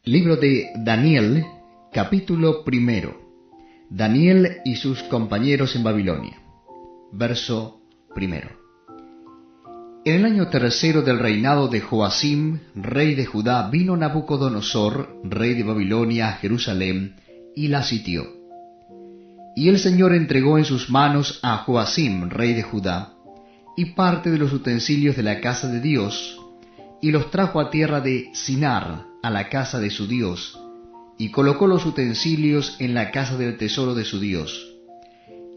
Libro de Daniel, capítulo 1. Daniel y sus compañeros en Babilonia. Verso 1. En el año tercero del reinado de Joacim, rey de Judá, vino Nabucodonosor, rey de Babilonia, a Jerusalén, y la sitió. Y el Señor entregó en sus manos a Joacim, rey de Judá, y parte de los utensilios de la casa de Dios, y los trajo a tierra de Sinar, a la casa de su Dios, y colocó los utensilios en la casa del tesoro de su Dios.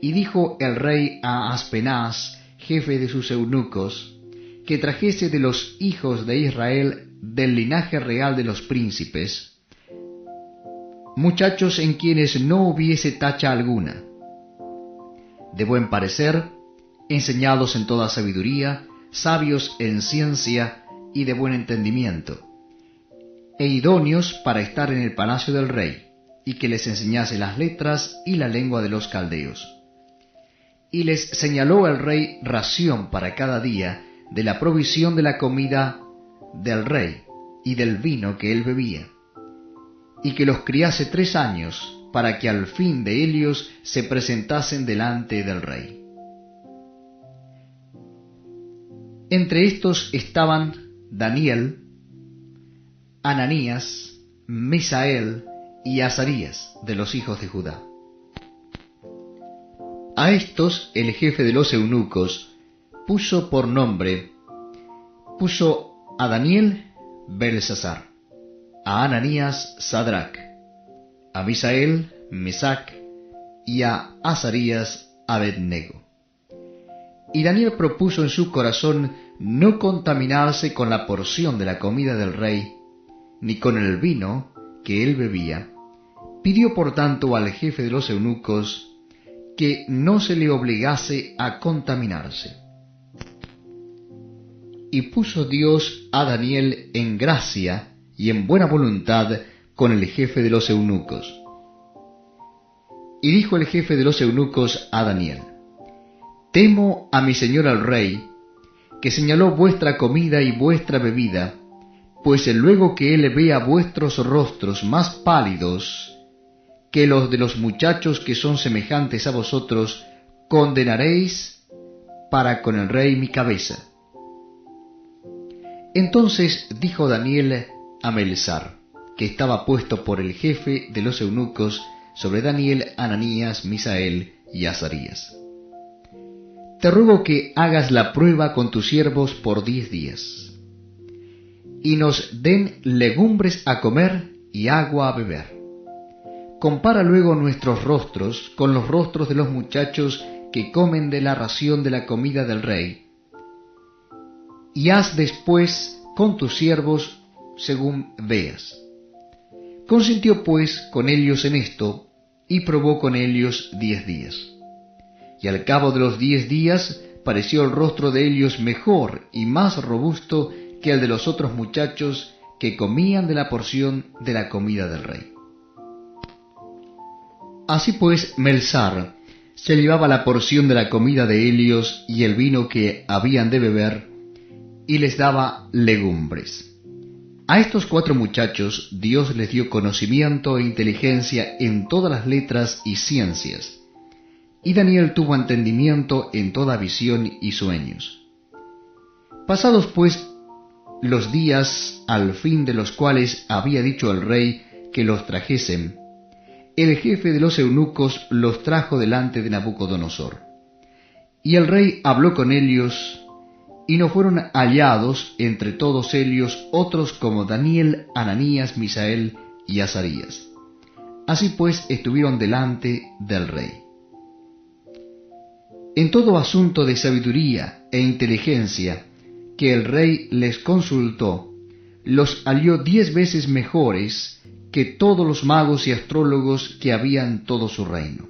Y dijo el rey a Aspenaz, jefe de sus eunucos, que trajese de los hijos de Israel, del linaje real de los príncipes, muchachos en quienes no hubiese tacha alguna, de buen parecer, enseñados en toda sabiduría, sabios en ciencia y de buen entendimiento, e idóneos para estar en el palacio del rey, y que les enseñase las letras y la lengua de los caldeos. Y les señaló el rey ración para cada día de la provisión de la comida del rey y del vino que él bebía, y que los criase 3 años, para que al fin de ellos se presentasen delante del rey. Entre estos estaban Daniel, Ananías, Misael y Azarías, de los hijos de Judá. A estos el jefe de los eunucos puso por nombre, a Daniel Belsasar, a Ananías Sadrac, a Misael Mesac y a Azarías Abednego. Y Daniel propuso en su corazón no contaminarse con la porción de la comida del rey, ni con el vino que él bebía. Pidió por tanto al jefe de los eunucos que no se le obligase a contaminarse. Y puso Dios a Daniel en gracia y en buena voluntad con el jefe de los eunucos. Y dijo el jefe de los eunucos a Daniel: Temo a mi señor el rey, que señaló vuestra comida y vuestra bebida, pues luego que él vea vuestros rostros más pálidos que los de los muchachos que son semejantes a vosotros, condenaréis para con el rey mi cabeza. Entonces dijo Daniel a Melzar, que estaba puesto por el jefe de los eunucos sobre Daniel, Ananías, Misael y Azarías: Te ruego que hagas la prueba con tus siervos por 10 días, y nos den legumbres a comer y agua a beber. Compara luego nuestros rostros con los rostros de los muchachos que comen de la ración de la comida del rey, y haz después con tus siervos según veas. Consintió pues con ellos en esto, y probó con ellos 10 días. Y al cabo de los 10 días pareció el rostro de ellos mejor y más robusto que el de los otros muchachos que comían de la porción de la comida del rey. Así pues, Melzar se llevaba la porción de la comida de ellos y el vino que habían de beber, y les daba legumbres. A estos 4 muchachos Dios les dio conocimiento e inteligencia en todas las letras y ciencias, y Daniel tuvo entendimiento en toda visión y sueños. Pasados pues los días al fin de los cuales había dicho el rey que los trajesen, el jefe de los eunucos los trajo delante de Nabucodonosor. Y el rey habló con ellos, y no fueron hallados entre todos ellos otros como Daniel, Ananías, Misael y Azarías. Así pues estuvieron delante del rey. En todo asunto de sabiduría e inteligencia que el rey les consultó, los halló 10 veces mejores que todos los magos y astrólogos que había en todo su reino.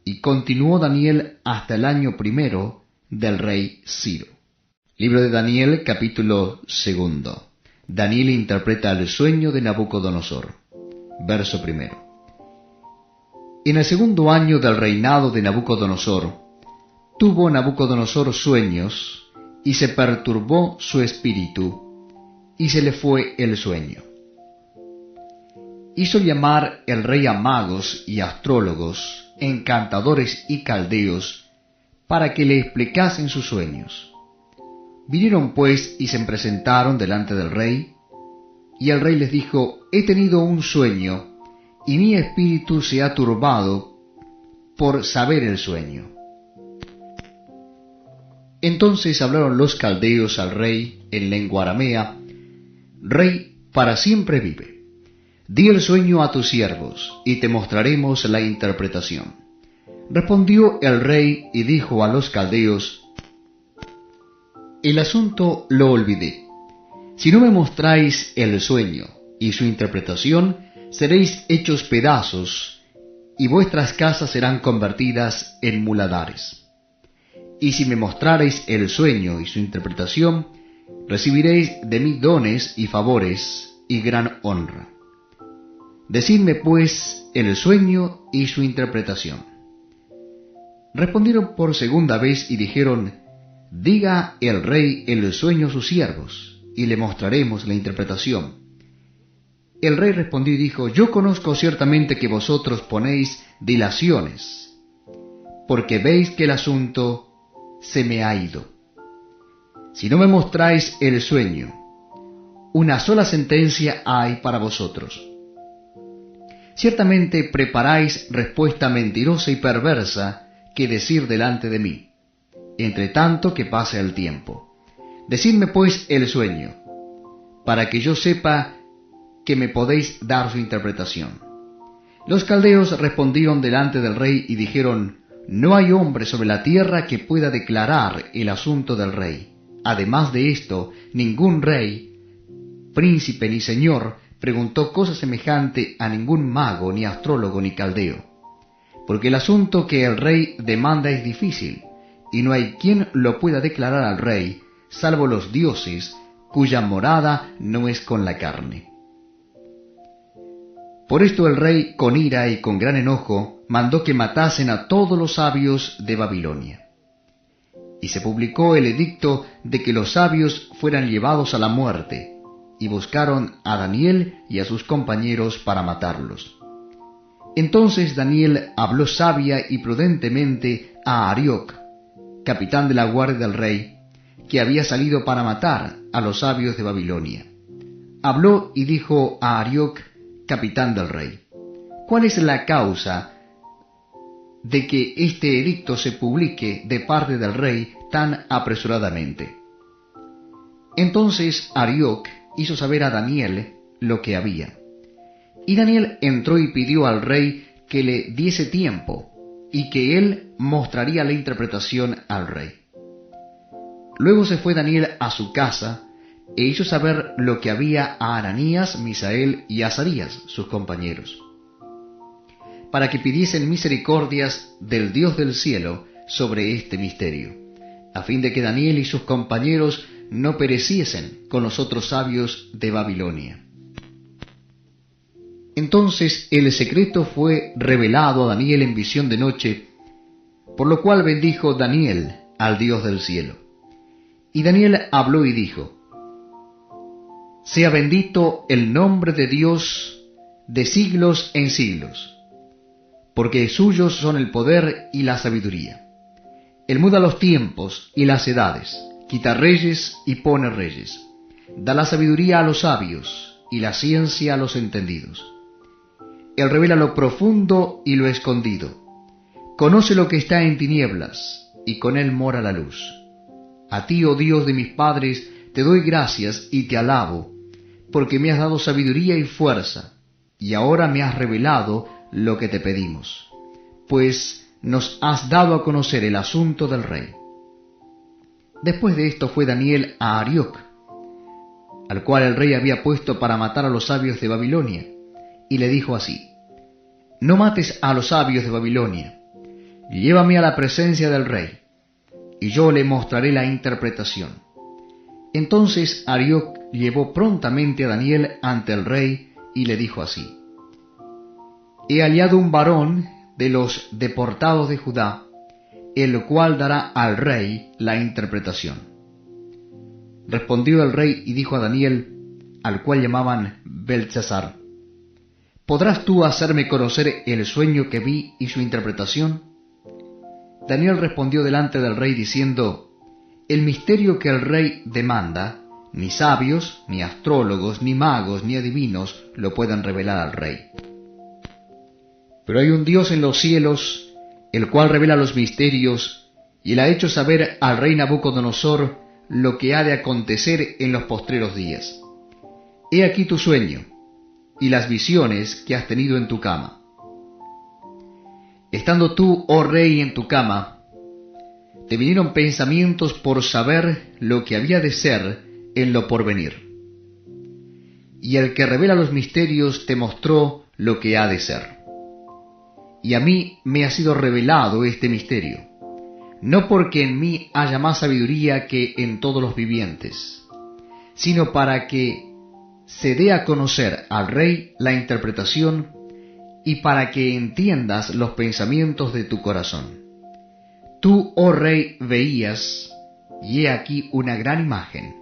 Y continuó Daniel hasta el año 1 del rey Ciro. Libro de Daniel, capítulo 2. Daniel interpreta el sueño de Nabucodonosor. Verso 1. En el 2.º año del reinado de Nabucodonosor, tuvo Nabucodonosor sueños, y se perturbó su espíritu, y se le fue el sueño. Hizo llamar el rey a magos y astrólogos, encantadores y caldeos, para que le explicasen sus sueños. Vinieron pues y se presentaron delante del rey, y el rey les dijo: he tenido un sueño, y mi espíritu se ha turbado por saber el sueño. Entonces hablaron los caldeos al rey en lengua aramea: Rey, para siempre vive. Di el sueño a tus siervos, y te mostraremos la interpretación. Respondió el rey y dijo a los caldeos: el asunto lo olvidé. Si no me mostráis el sueño y su interpretación, seréis hechos pedazos, y vuestras casas serán convertidas en muladares. Y si me mostrareis el sueño y su interpretación, recibiréis de mí dones y favores y gran honra. Decidme pues el sueño y su interpretación. Respondieron por segunda vez y dijeron: diga el rey el sueño a sus siervos, y le mostraremos la interpretación. El rey respondió y dijo: yo conozco ciertamente que vosotros ponéis dilaciones, porque veis que el asunto se me ha ido. Si no me mostráis el sueño, una sola sentencia hay para vosotros. Ciertamente preparáis respuesta mentirosa y perversa que decir delante de mí, entre tanto que pase el tiempo. Decidme pues el sueño, para que yo sepa que me podéis dar su interpretación. Los caldeos respondieron delante del rey y dijeron: no hay hombre sobre la tierra que pueda declarar el asunto del rey. Además de esto, ningún rey, príncipe ni señor preguntó cosa semejante a ningún mago, ni astrólogo, ni caldeo. Porque el asunto que el rey demanda es difícil, y no hay quien lo pueda declarar al rey, salvo los dioses, cuya morada no es con la carne. Por esto el rey, con ira y con gran enojo, mandó que matasen a todos los sabios de Babilonia. Y se publicó el edicto de que los sabios fueran llevados a la muerte, y buscaron a Daniel y a sus compañeros para matarlos. Entonces Daniel habló sabia y prudentemente a Arioc, capitán de la guardia del rey, que había salido para matar a los sabios de Babilonia. Habló y dijo a Arioc, capitán del rey: ¿cuál es la causa de que este edicto se publique de parte del rey tan apresuradamente? Entonces Arioc hizo saber a Daniel lo que había. Y Daniel entró y pidió al rey que le diese tiempo, y que él mostraría la interpretación al rey. Luego se fue Daniel a su casa, e hizo saber lo que había a Ananías, Misael y Azarías, sus compañeros, para que pidiesen misericordias del Dios del cielo sobre este misterio, a fin de que Daniel y sus compañeros no pereciesen con los otros sabios de Babilonia. Entonces el secreto fue revelado a Daniel en visión de noche, por lo cual bendijo Daniel al Dios del cielo. Y Daniel habló y dijo: sea bendito el nombre de Dios de siglos en siglos, porque suyos son el poder y la sabiduría. Él muda los tiempos y las edades, quita reyes y pone reyes, da la sabiduría a los sabios y la ciencia a los entendidos. Él revela lo profundo y lo escondido, conoce lo que está en tinieblas, y con él mora la luz. A ti, oh Dios de mis padres, te doy gracias y te alabo, porque me has dado sabiduría y fuerza, y ahora me has revelado lo que te pedimos, pues nos has dado a conocer el asunto del rey. Después de esto fue Daniel a Arioc, al cual el rey había puesto para matar a los sabios de Babilonia, y le dijo así: no mates a los sabios de Babilonia, llévame a la presencia del rey, y yo le mostraré la interpretación. Entonces Arioc llevó prontamente a Daniel ante el rey, y le dijo así: he hallado un varón de los deportados de Judá, el cual dará al rey la interpretación. Respondió el rey y dijo a Daniel, al cual llamaban Beltsasar: ¿podrás tú hacerme conocer el sueño que vi y su interpretación? Daniel respondió delante del rey diciendo, el misterio que el rey demanda, ni sabios, ni astrólogos, ni magos, ni adivinos lo pueden revelar al rey. Pero hay un Dios en los cielos, el cual revela los misterios, y él ha hecho saber al rey Nabucodonosor lo que ha de acontecer en los postreros días. He aquí tu sueño, y las visiones que has tenido en tu cama. Estando tú, oh rey, en tu cama, te vinieron pensamientos por saber lo que había de ser en lo porvenir. Y el que revela los misterios te mostró lo que ha de ser. Y a mí me ha sido revelado este misterio, no porque en mí haya más sabiduría que en todos los vivientes, sino para que se dé a conocer al rey la interpretación y para que entiendas los pensamientos de tu corazón. Tú, oh rey, veías, y he aquí una gran imagen.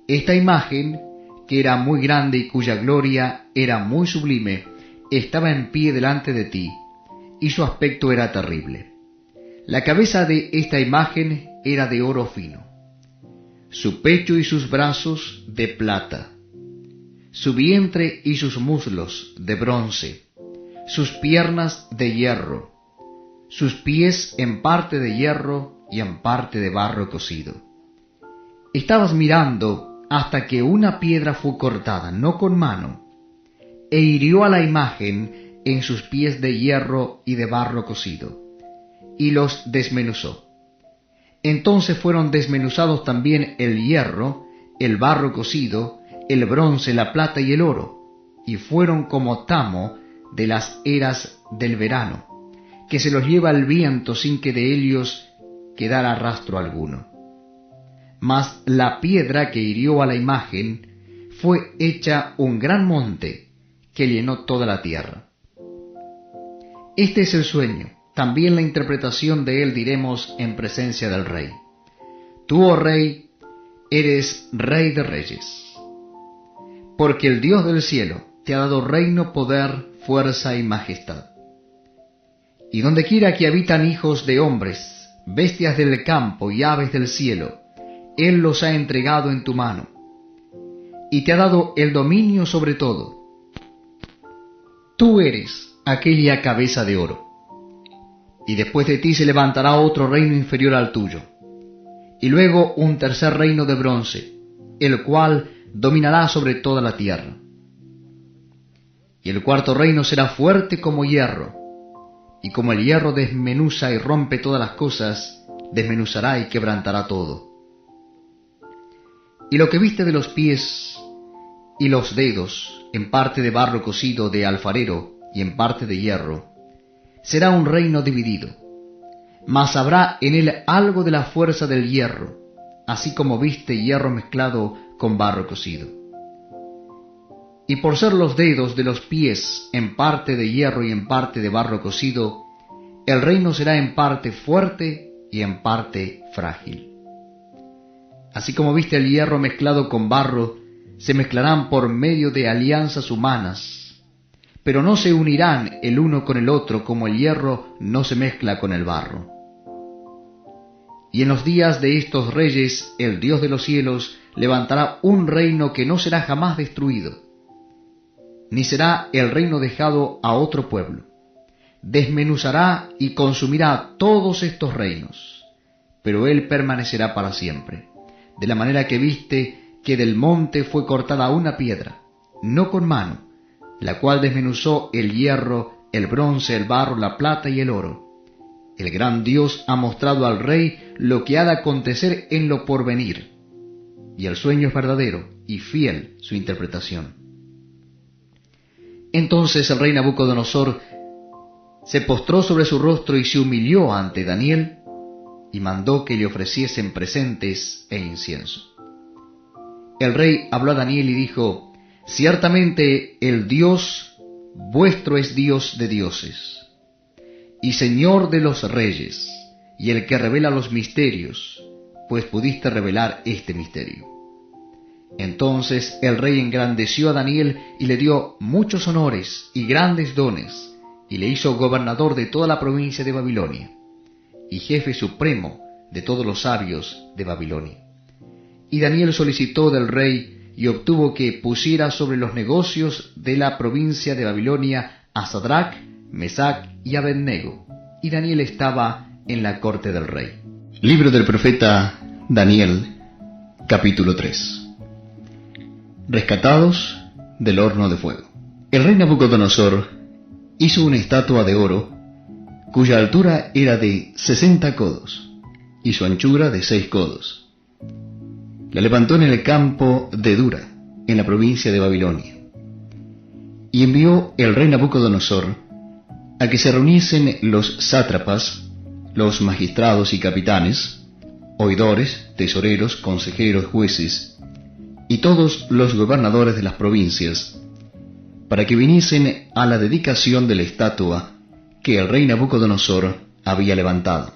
Esta imagen, que era muy grande y cuya gloria era muy sublime, estaba en pie delante de ti, y su aspecto era terrible. La cabeza de esta imagen era de oro fino, su pecho y sus brazos de plata, su vientre y sus muslos de bronce, sus piernas de hierro, sus pies en parte de hierro y en parte de barro cocido. Estabas mirando hasta que una piedra fue cortada, no con mano, e hirió a la imagen en sus pies de hierro y de barro cocido, y los desmenuzó. Entonces fueron desmenuzados también el hierro, el barro cocido, el bronce, la plata y el oro, y fueron como tamo de las eras del verano, que se los lleva el viento sin que de ellos quedara rastro alguno. Mas la piedra que hirió a la imagen fue hecha un gran monte que llenó toda la tierra. Este es el sueño, también la interpretación de él diremos en presencia del rey. Tú, oh rey, eres rey de reyes, porque el Dios del cielo te ha dado reino, poder, fuerza y majestad. Y donde quiera que habitan hijos de hombres, bestias del campo y aves del cielo, Él los ha entregado en tu mano, y te ha dado el dominio sobre todo. Tú eres aquella cabeza de oro, y después de ti se levantará otro reino inferior al tuyo, y luego un tercer reino de bronce, el cual dominará sobre toda la tierra. Y el cuarto reino será fuerte como hierro, y como el hierro desmenuza y rompe todas las cosas, desmenuzará y quebrantará todo. Y lo que viste de los pies y los dedos, en parte de barro cocido de alfarero y en parte de hierro, será un reino dividido, mas habrá en él algo de la fuerza del hierro, así como viste hierro mezclado con barro cocido. Y por ser los dedos de los pies en parte de hierro y en parte de barro cocido, el reino será en parte fuerte y en parte frágil. Así como viste el hierro mezclado con barro, se mezclarán por medio de alianzas humanas, pero no se unirán el uno con el otro como el hierro no se mezcla con el barro. Y en los días de estos reyes, el Dios de los cielos levantará un reino que no será jamás destruido, ni será el reino dejado a otro pueblo. Desmenuzará y consumirá todos estos reinos, pero él permanecerá para siempre. De la manera que viste que del monte fue cortada una piedra, no con mano, la cual desmenuzó el hierro, el bronce, el barro, la plata y el oro. El gran Dios ha mostrado al rey lo que ha de acontecer en lo porvenir, y el sueño es verdadero y fiel su interpretación. Entonces el rey Nabucodonosor se postró sobre su rostro y se humilló ante Daniel, y mandó que le ofreciesen presentes e incienso. El rey habló a Daniel y dijo: ciertamente el Dios vuestro es Dios de dioses, y Señor de los reyes, y el que revela los misterios, pues pudiste revelar este misterio. Entonces el rey engrandeció a Daniel y le dio muchos honores y grandes dones, y le hizo gobernador de toda la provincia de Babilonia, y jefe supremo de todos los sabios de Babilonia. Y Daniel solicitó del rey y obtuvo que pusiera sobre los negocios de la provincia de Babilonia a Sadrach, Mesach y Abednego, y Daniel estaba en la corte del rey. Libro del profeta Daniel, capítulo 3. Rescatados del horno de fuego. El rey Nabucodonosor hizo una estatua de oro, cuya altura era de 60 codos, y su anchura de 6 codos. La levantó en el campo de Dura, en la provincia de Babilonia. Y envió el rey Nabucodonosor a que se reuniesen los sátrapas, los magistrados y capitanes, oidores, tesoreros, consejeros, jueces, y todos los gobernadores de las provincias, para que viniesen a la dedicación de la estatua que el rey Nabucodonosor había levantado.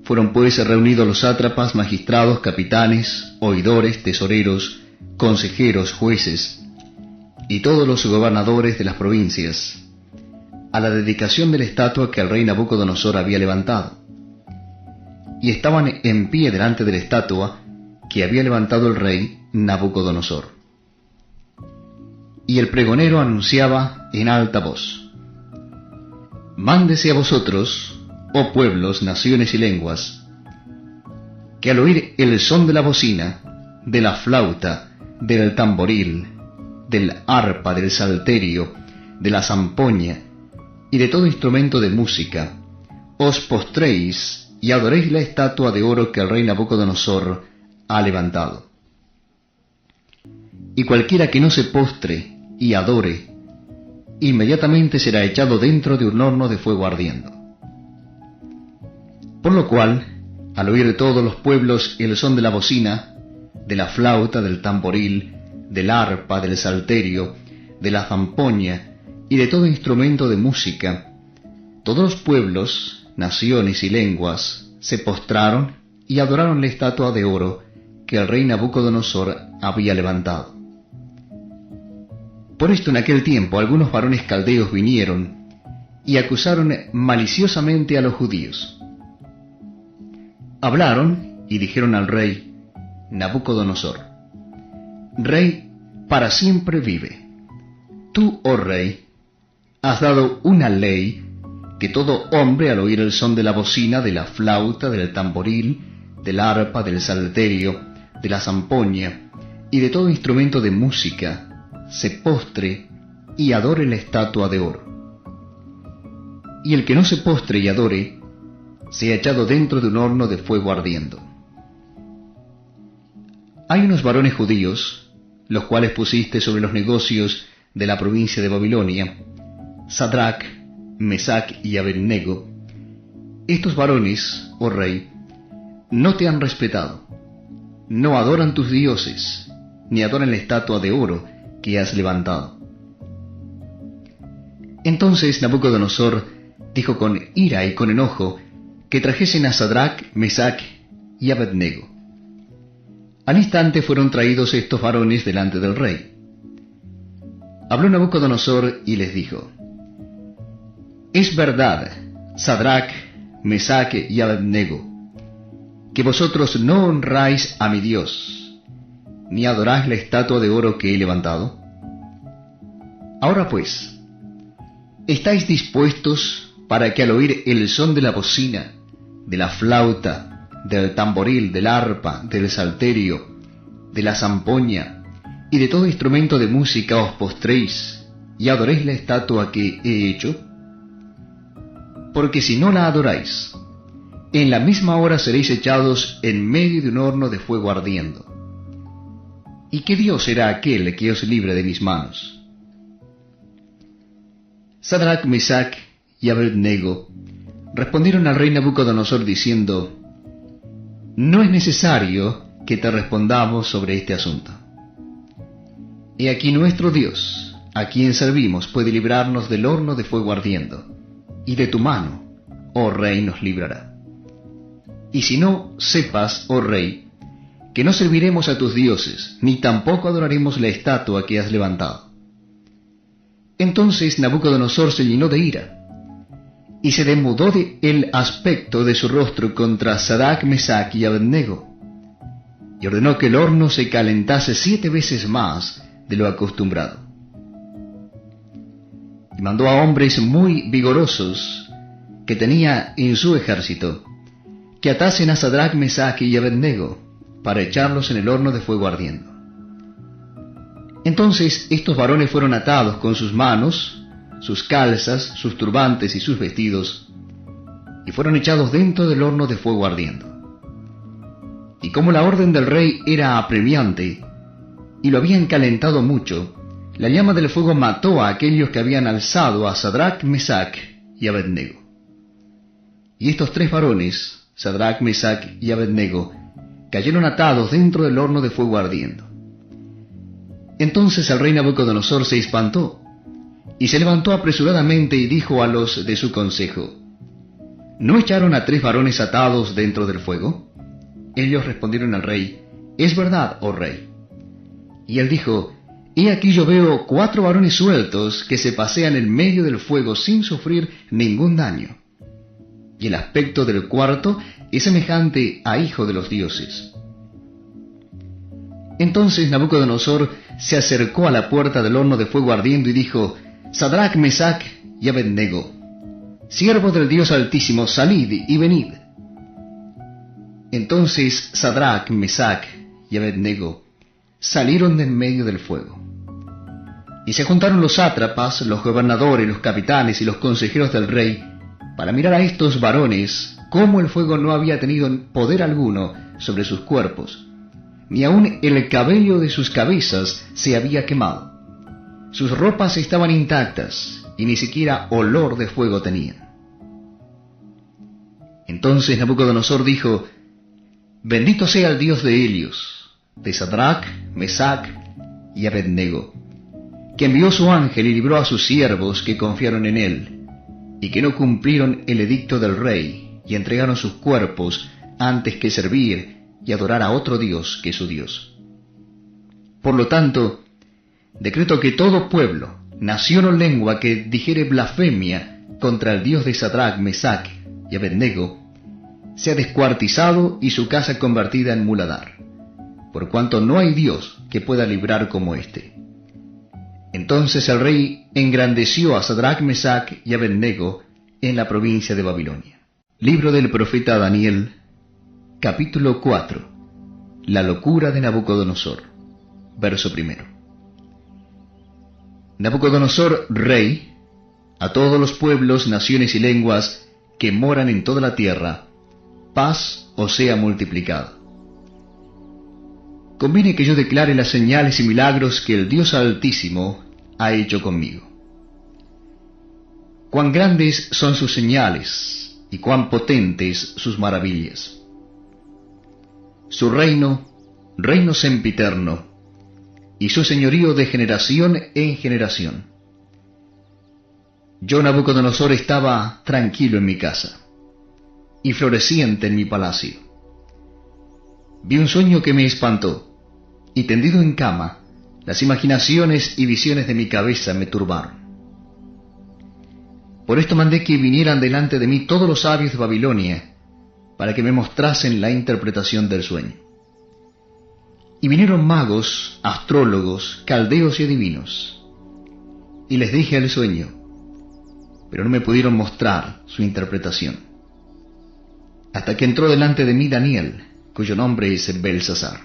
Fueron pues reunidos los sátrapas, magistrados, capitanes, oidores, tesoreros, consejeros, jueces, y todos los gobernadores de las provincias, a la dedicación de la estatua que el rey Nabucodonosor había levantado. Y estaban en pie delante de la estatua que había levantado el rey Nabucodonosor. Y el pregonero anunciaba en alta voz: Mándese a vosotros, oh pueblos, naciones y lenguas, que al oír el son de la bocina, de la flauta, del tamboril, del arpa, del salterio, de la zampoña y de todo instrumento de música, os postréis y adoréis la estatua de oro que el rey Nabucodonosor ha levantado. Y cualquiera que no se postre y adore, inmediatamente será echado dentro de un horno de fuego ardiendo. Por lo cual, al oír todos los pueblos el son de la bocina, de la flauta, del tamboril, del arpa, del salterio, de la zampoña y de todo instrumento de música, todos los pueblos, naciones y lenguas se postraron y adoraron la estatua de oro que el rey Nabucodonosor había levantado. Por esto en aquel tiempo algunos varones caldeos vinieron y acusaron maliciosamente a los judíos. Hablaron y dijeron al rey Nabucodonosor: Rey, para siempre vive. Tú, oh rey, has dado una ley que todo hombre al oír el son de la bocina, de la flauta, del tamboril, del arpa, del salterio, de la zampoña y de todo instrumento de música, se postre y adore la estatua de oro. Y el que no se postre y adore, sea echado dentro de un horno de fuego ardiendo. Hay unos varones judíos, los cuales pusiste sobre los negocios de la provincia de Babilonia, Sadrach, Mesach y Abednego. Estos varones, oh rey, no te han respetado, no adoran tus dioses, ni adoran la estatua de oro que has levantado. Entonces Nabucodonosor dijo con ira y con enojo que trajesen a Sadrach, Mesach y Abednego. Al instante fueron traídos estos varones delante del rey. Habló Nabucodonosor y les dijo: Es verdad, Sadrach, Mesach y Abednego, que vosotros no honráis a mi Dios, ni adoráis la estatua de oro que he levantado. Ahora pues, ¿estáis dispuestos para que al oír el son de la bocina, de la flauta, del tamboril, del arpa, del salterio, de la zampoña y de todo instrumento de música os postréis y adoréis la estatua que he hecho? Porque si no la adoráis, en la misma hora seréis echados en medio de un horno de fuego ardiendo. ¿Y qué Dios será aquel que os libre de mis manos? Sadrach, Mesach y Abednego respondieron al rey Nabucodonosor diciendo: No es necesario que te respondamos sobre este asunto. He aquí nuestro Dios, a quien servimos, puede librarnos del horno de fuego ardiendo, y de tu mano, oh rey, nos librará. Y si no, sepas, oh rey, que no serviremos a tus dioses, ni tampoco adoraremos la estatua que has levantado. Entonces Nabucodonosor se llenó de ira, y se demudó el aspecto de su rostro contra Sadrach, Mesach y Abednego, y ordenó que el horno se calentase 7 veces más de lo acostumbrado. Y mandó a hombres muy vigorosos que tenía en su ejército, que atasen a Sadrach, Mesach y Abednego, para echarlos en el horno de fuego ardiendo. Entonces estos varones fueron atados con sus manos, sus calzas, sus turbantes y sus vestidos, y fueron echados dentro del horno de fuego ardiendo. Y como la orden del rey era apremiante, y lo habían calentado mucho, la llama del fuego mató a aquellos que habían alzado a Sadrach, Mesach y Abednego. Y estos 3 varones, Sadrach, Mesach y Abednego, cayeron atados dentro del horno de fuego ardiendo. Entonces el rey Nabucodonosor se espantó, y se levantó apresuradamente y dijo a los de su consejo: ¿No echaron a 3 varones atados dentro del fuego? Ellos respondieron al rey: Es verdad, oh rey. Y él dijo: He aquí yo veo 4 varones sueltos que se pasean en medio del fuego sin sufrir ningún daño. Y el aspecto del cuarto es semejante a hijo de los dioses. Entonces Nabucodonosor se acercó a la puerta del horno de fuego ardiendo y dijo: Sadrach, Mesach y Abednego, siervos del Dios Altísimo, salid y venid. Entonces Sadrach, Mesach y Abednego salieron de en medio del fuego. Y se juntaron los sátrapas, los gobernadores, los capitanes y los consejeros del rey, para mirar a estos varones, cómo el fuego no había tenido poder alguno sobre sus cuerpos, ni aun el cabello de sus cabezas se había quemado. Sus ropas estaban intactas, y ni siquiera olor de fuego tenían. Entonces Nabucodonosor dijo: Bendito sea el Dios de Helios, de Sadrach, Mesach y Abednego, que envió su ángel y libró a sus siervos que confiaron en él, y que no cumplieron el edicto del rey, y entregaron sus cuerpos antes que servir y adorar a otro Dios que su Dios. Por lo tanto, decreto que todo pueblo, nación o lengua que dijere blasfemia contra el Dios de Sadrach, Mesach y Abednego, sea descuartizado y su casa convertida en muladar, por cuanto no hay Dios que pueda librar como éste. Entonces el rey engrandeció a Sadrach, Mesach y Abednego en la provincia de Babilonia. Libro del profeta Daniel, capítulo 4. La locura de Nabucodonosor. Verso 1. Nabucodonosor, rey, a todos los pueblos, naciones y lenguas que moran en toda la tierra, paz os sea multiplicada. Conviene que yo declare las señales y milagros que el Dios Altísimo ha hecho conmigo. Cuán grandes son sus señales y cuán potentes sus maravillas. Su reino, reino sempiterno, y su señorío de generación en generación. Yo, Nabucodonosor, estaba tranquilo en mi casa, y floreciente en mi palacio. Vi un sueño que me espantó, y tendido en cama, las imaginaciones y visiones de mi cabeza me turbaron. Por esto mandé que vinieran delante de mí todos los sabios de Babilonia, para que me mostrasen la interpretación del sueño. Y vinieron magos, astrólogos, caldeos y adivinos, y les dije el sueño, pero no me pudieron mostrar su interpretación, hasta que entró delante de mí Daniel, cuyo nombre es Belsasar,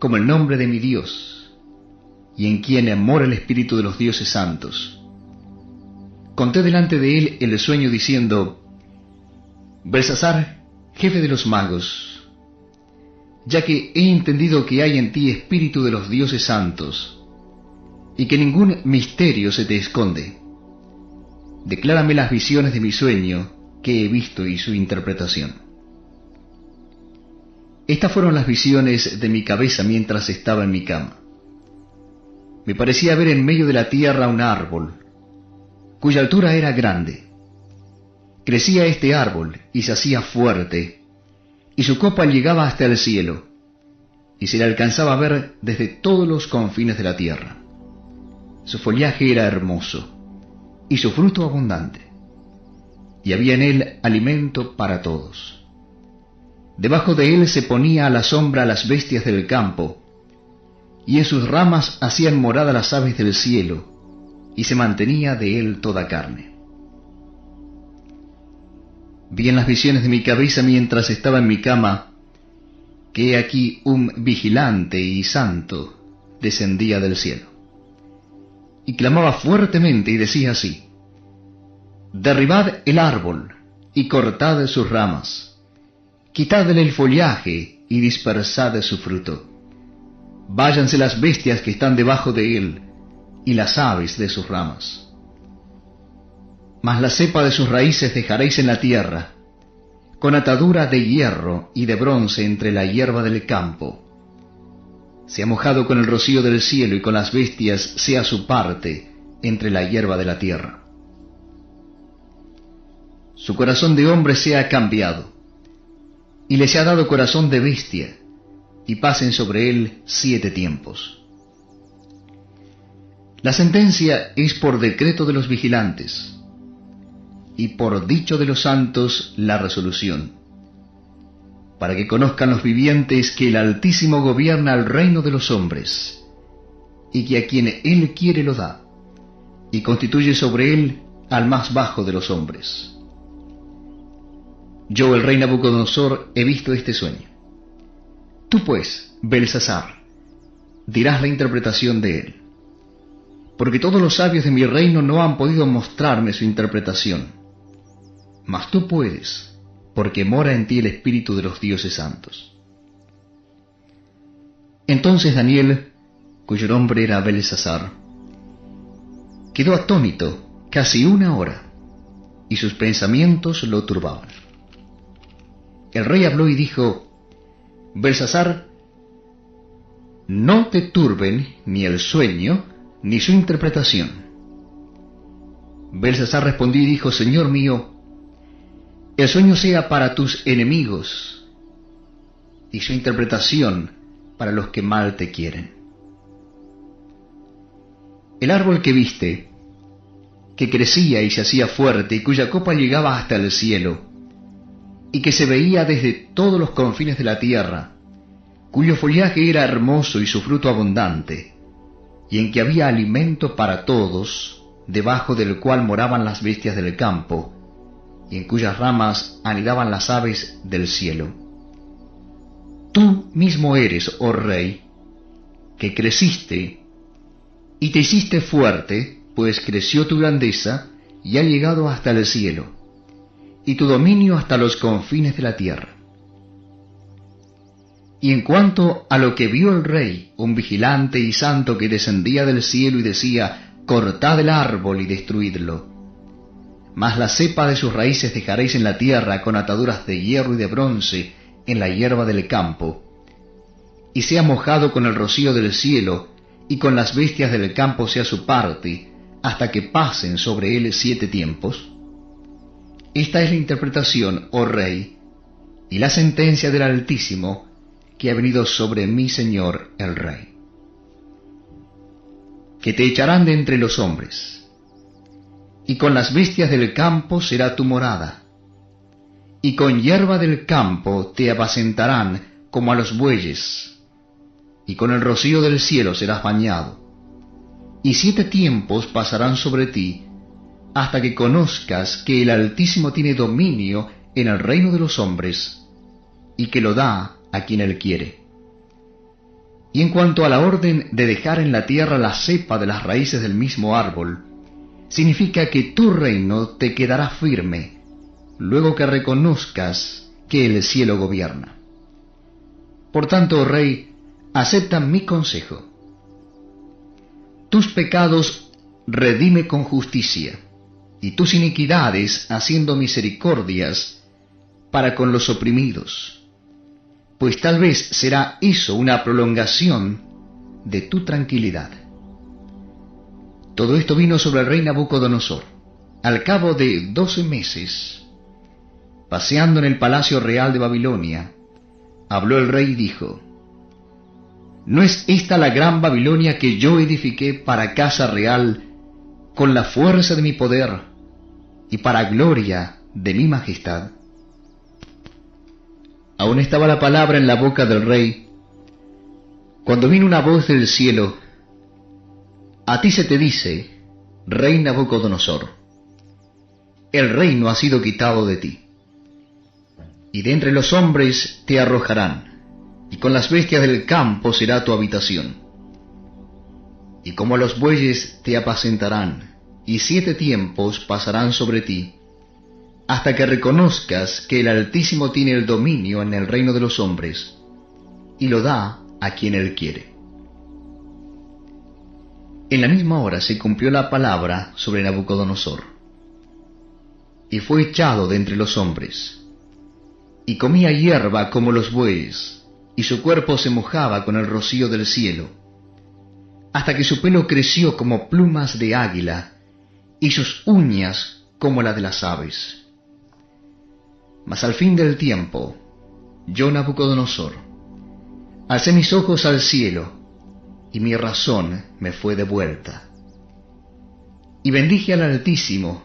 como el nombre de mi Dios, y en quien mora el espíritu de los dioses santos. Conté delante de él el sueño diciendo: Belsasar, jefe de los magos, ya que he entendido que hay en ti espíritu de los dioses santos, y que ningún misterio se te esconde, declárame las visiones de mi sueño que he visto y su interpretación. Estas fueron las visiones de mi cabeza mientras estaba en mi cama. Me parecía ver en medio de la tierra un árbol, cuya altura era grande. Crecía este árbol y se hacía fuerte, y su copa llegaba hasta el cielo, y se le alcanzaba a ver desde todos los confines de la tierra. Su follaje era hermoso, y su fruto abundante, y había en él alimento para todos. Debajo de él se ponía a la sombra las bestias del campo, y en sus ramas hacían morada las aves del cielo, y se mantenía de él toda carne. Vi en las visiones de mi cabeza mientras estaba en mi cama, que he aquí un vigilante y santo descendía del cielo, y clamaba fuertemente y decía así: derribad el árbol y cortad sus ramas, quitadle el follaje y dispersad su fruto. Váyanse las bestias que están debajo de él y las aves de sus ramas. Mas la cepa de sus raíces dejaréis en la tierra, con atadura de hierro y de bronce entre la hierba del campo. Sea mojado con el rocío del cielo, y con las bestias sea su parte entre la hierba de la tierra. Su corazón de hombre sea cambiado, y le sea dado corazón de bestia, y pasen sobre él 7 tiempos. La sentencia es por decreto de los vigilantes, y por dicho de los santos la resolución, para que conozcan los vivientes que el Altísimo gobierna el reino de los hombres, y que a quien él quiere lo da, y constituye sobre él al más bajo de los hombres. Yo, el rey Nabucodonosor, he visto este sueño. Tú pues, Belsasar, dirás la interpretación de él, porque todos los sabios de mi reino no han podido mostrarme su interpretación, mas tú puedes, porque mora en ti el espíritu de los dioses santos. Entonces Daniel, cuyo nombre era Belsasar, quedó atónito casi 1 hora, y sus pensamientos lo turbaban. El rey habló y dijo: Belsasar, no te turben ni el sueño ni su interpretación. Belsasar respondió y dijo: Señor mío, el sueño sea para tus enemigos, y su interpretación para los que mal te quieren. El árbol que viste, que crecía y se hacía fuerte, y cuya copa llegaba hasta el cielo, y que se veía desde todos los confines de la tierra, cuyo follaje era hermoso y su fruto abundante, y en que había alimento para todos, debajo del cual moraban las bestias del campo, y en cuyas ramas anidaban las aves del cielo. Tú mismo eres, oh rey, que creciste y te hiciste fuerte, pues creció tu grandeza y ha llegado hasta el cielo, y tu dominio hasta los confines de la tierra. Y en cuanto a lo que vio el rey, un vigilante y santo que descendía del cielo y decía: cortad el árbol y destruidlo, mas la cepa de sus raíces dejaréis en la tierra, con ataduras de hierro y de bronce en la hierba del campo, y sea mojado con el rocío del cielo, y con las bestias del campo sea su parte, hasta que pasen sobre él 7 tiempos. Esta es la interpretación, oh rey, y la sentencia del Altísimo que ha venido sobre mi señor el rey. Que te echarán de entre los hombres, y con las bestias del campo será tu morada, y con hierba del campo te apacentarán como a los bueyes, y con el rocío del cielo serás bañado, y 7 tiempos pasarán sobre ti, hasta que conozcas que el Altísimo tiene dominio en el reino de los hombres, y que lo da a quien él quiere. Y en cuanto a la orden de dejar en la tierra la cepa de las raíces del mismo árbol, significa que tu reino te quedará firme, luego que reconozcas que el cielo gobierna. Por tanto, oh rey, acepta mi consejo. Tus pecados redime con justicia, y tus iniquidades haciendo misericordias para con los oprimidos, pues tal vez será eso una prolongación de tu tranquilidad. Todo esto vino sobre el rey Nabucodonosor. Al cabo de 12 meses, paseando en el palacio real de Babilonia, habló el rey y dijo: ¿No es esta la gran Babilonia que yo edifiqué para casa real con la fuerza de mi poder y para gloria de mi majestad? Aún estaba la palabra en la boca del rey, cuando vino una voz del cielo: a ti se te dice, rey Nabucodonosor, el reino ha sido quitado de ti, y de entre los hombres te arrojarán, y con las bestias del campo será tu habitación. Y como a los bueyes te apacentarán, y 7 tiempos pasarán sobre ti, hasta que reconozcas que el Altísimo tiene el dominio en el reino de los hombres, y lo da a quien él quiere. En la misma hora se cumplió la palabra sobre Nabucodonosor, y fue echado de entre los hombres, y comía hierba como los bueyes, y su cuerpo se mojaba con el rocío del cielo, hasta que su pelo creció como plumas de águila, y sus uñas como la de las aves. Mas al fin del tiempo, yo, Nabucodonosor, alcé mis ojos al cielo, y mi razón me fue devuelta. Y bendije al Altísimo,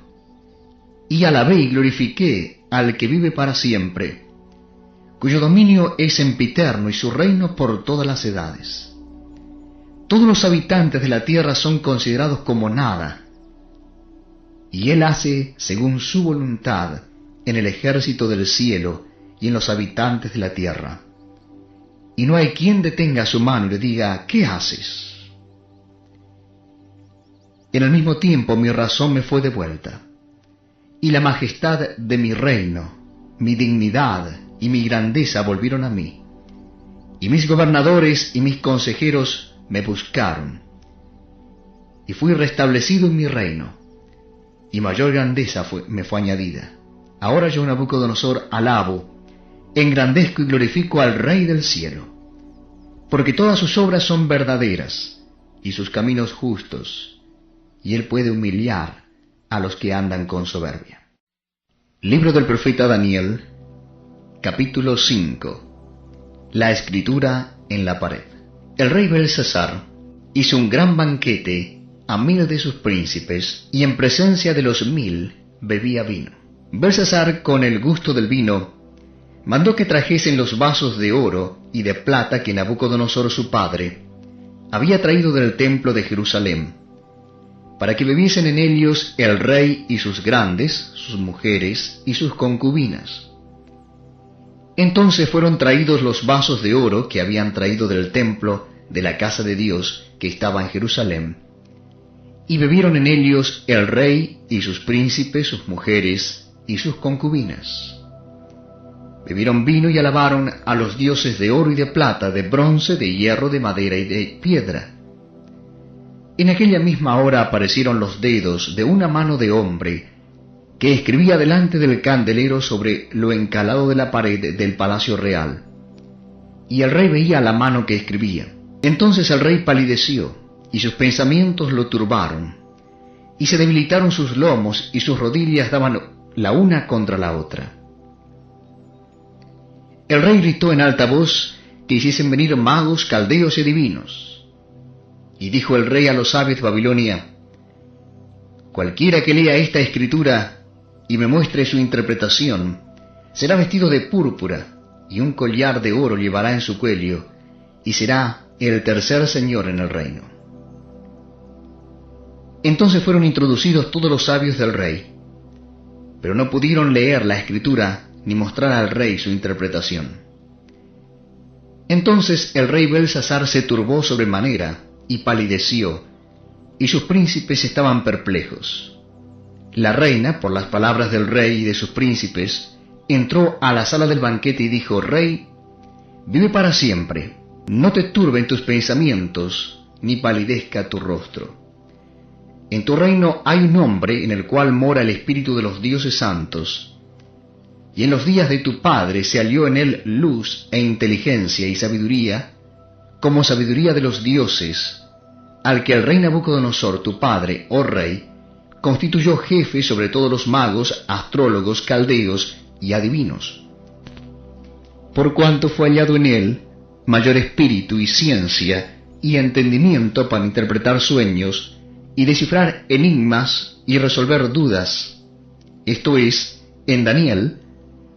y alabé y glorifiqué al que vive para siempre, cuyo dominio es sempiterno y su reino por todas las edades. Todos los habitantes de la tierra son considerados como nada, y él hace según su voluntad en el ejército del cielo y en los habitantes de la tierra. Y no hay quien detenga su mano y le diga: ¿qué haces? En el mismo tiempo mi razón me fue devuelta, y la majestad de mi reino, mi dignidad y mi grandeza volvieron a mí, y mis gobernadores y mis consejeros me buscaron, y fui restablecido en mi reino, y mayor grandeza me fue añadida. Ahora yo, Nabucodonosor, alabo, engrandezco y glorifico al Rey del cielo, porque todas sus obras son verdaderas, y sus caminos justos, y él puede humillar a los que andan con soberbia. Libro del profeta Daniel, capítulo 5. La escritura en la pared. El rey Belsasar hizo un gran banquete a 1000 de sus príncipes, y en presencia de los 1000 bebía vino. Belsasar, con el gusto del vino, mandó que trajesen los vasos de oro y de plata que Nabucodonosor su padre había traído del templo de Jerusalén, para que bebiesen en ellos el rey y sus grandes, sus mujeres y sus concubinas. Entonces fueron traídos los vasos de oro que habían traído del templo de la casa de Dios que estaba en Jerusalén, y bebieron en ellos el rey y sus príncipes, sus mujeres y sus concubinas. Bebieron vino y alabaron a los dioses de oro y de plata, de bronce, de hierro, de madera y de piedra. En aquella misma hora aparecieron los dedos de una mano de hombre que escribía delante del candelero sobre lo encalado de la pared del palacio real. Y el rey veía la mano que escribía. Entonces el rey palideció, y sus pensamientos lo turbaron, y se debilitaron sus lomos, y sus rodillas daban la una contra la otra. El rey gritó en alta voz que hiciesen venir magos, caldeos y adivinos. Y dijo el rey a los sabios de Babilonia: cualquiera que lea esta escritura y me muestre su interpretación, será vestido de púrpura, y un collar de oro llevará en su cuello, y será el tercer señor en el reino. Entonces fueron introducidos todos los sabios del rey, pero no pudieron leer la escritura ni mostrar al rey su interpretación. Entonces el rey Belsasar se turbó sobremanera y palideció, y sus príncipes estaban perplejos. La reina, por las palabras del rey y de sus príncipes, entró a la sala del banquete y dijo: Rey, vive para siempre, no te turben tus pensamientos, ni palidezca tu rostro. En tu reino hay un hombre en el cual mora el espíritu de los dioses santos, y en los días de tu padre se halló en él luz e inteligencia y sabiduría, como sabiduría de los dioses, al que el rey Nabucodonosor, tu padre, oh rey, constituyó jefe sobre todos los magos, astrólogos, caldeos y adivinos. Por cuanto fue hallado en él mayor espíritu y ciencia y entendimiento para interpretar sueños y descifrar enigmas y resolver dudas, esto es, en Daniel,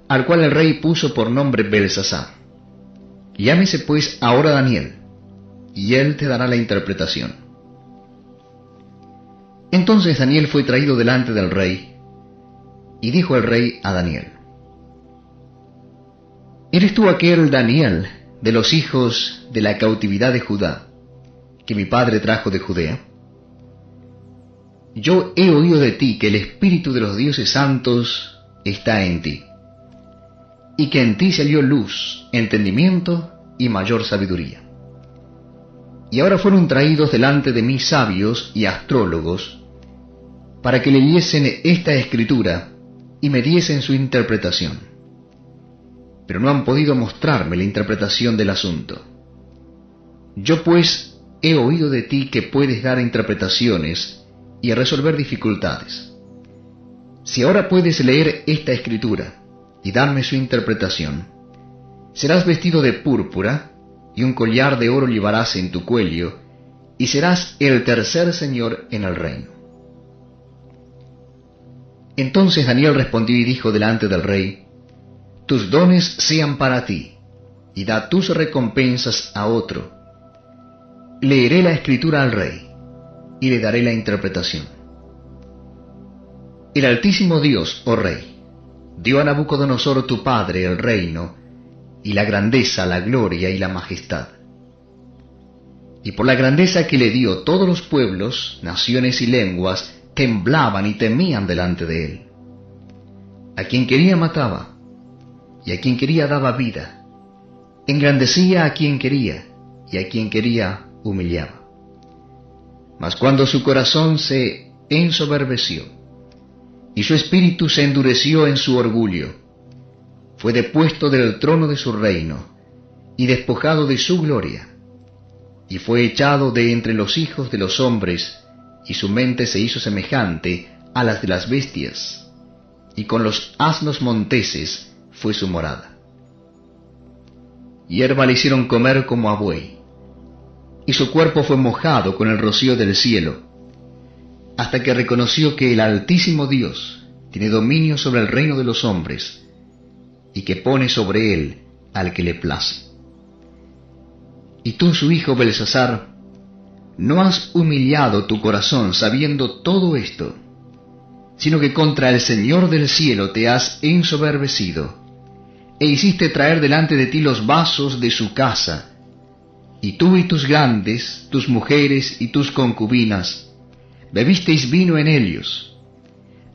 al cual el rey puso por nombre Belsasar. Llámese pues ahora Daniel, y él te dará la interpretación. Entonces Daniel fue traído delante del rey, y dijo el rey a Daniel: ¿Eres tú aquel Daniel de los hijos de la cautividad de Judá, que mi padre trajo de Judea? Yo he oído de ti que el espíritu de los dioses santos está en ti, y que en ti salió luz, entendimiento y mayor sabiduría. Y ahora fueron traídos delante de mí sabios y astrólogos, para que leyesen esta escritura y me diesen su interpretación. Pero no han podido mostrarme la interpretación del asunto. Yo pues he oído de ti que puedes dar interpretaciones y resolver dificultades. Si ahora puedes leer esta escritura y darme su interpretación, serás vestido de púrpura, y un collar de oro llevarás en tu cuello, y serás el tercer señor en el reino. Entonces Daniel respondió y dijo delante del rey: Tus dones sean para ti, y da tus recompensas a otro. Leeré la escritura al rey, y le daré la interpretación. El Altísimo Dios, oh rey, dio a Nabucodonosor tu padre el reino, y la grandeza, la gloria y la majestad. Y por la grandeza que le dio, todos los pueblos, naciones y lenguas temblaban y temían delante de él. A quien quería mataba, y a quien quería daba vida. Engrandecía a quien quería, y a quien quería humillaba. Mas cuando su corazón se ensoberbeció, y su espíritu se endureció en su orgullo, fue depuesto del trono de su reino, y despojado de su gloria, y fue echado de entre los hijos de los hombres, y su mente se hizo semejante a las de las bestias, y con los asnos monteses fue su morada. Hierba le hicieron comer como a buey, y su cuerpo fue mojado con el rocío del cielo, hasta que reconoció que el Altísimo Dios tiene dominio sobre el reino de los hombres, y que pone sobre él al que le place. Y tú, su hijo Belsasar, no has humillado tu corazón sabiendo todo esto, sino que contra el Señor del cielo te has ensoberbecido, e hiciste traer delante de ti los vasos de su casa, y tú y tus grandes, tus mujeres y tus concubinas, bebisteis vino en ellos.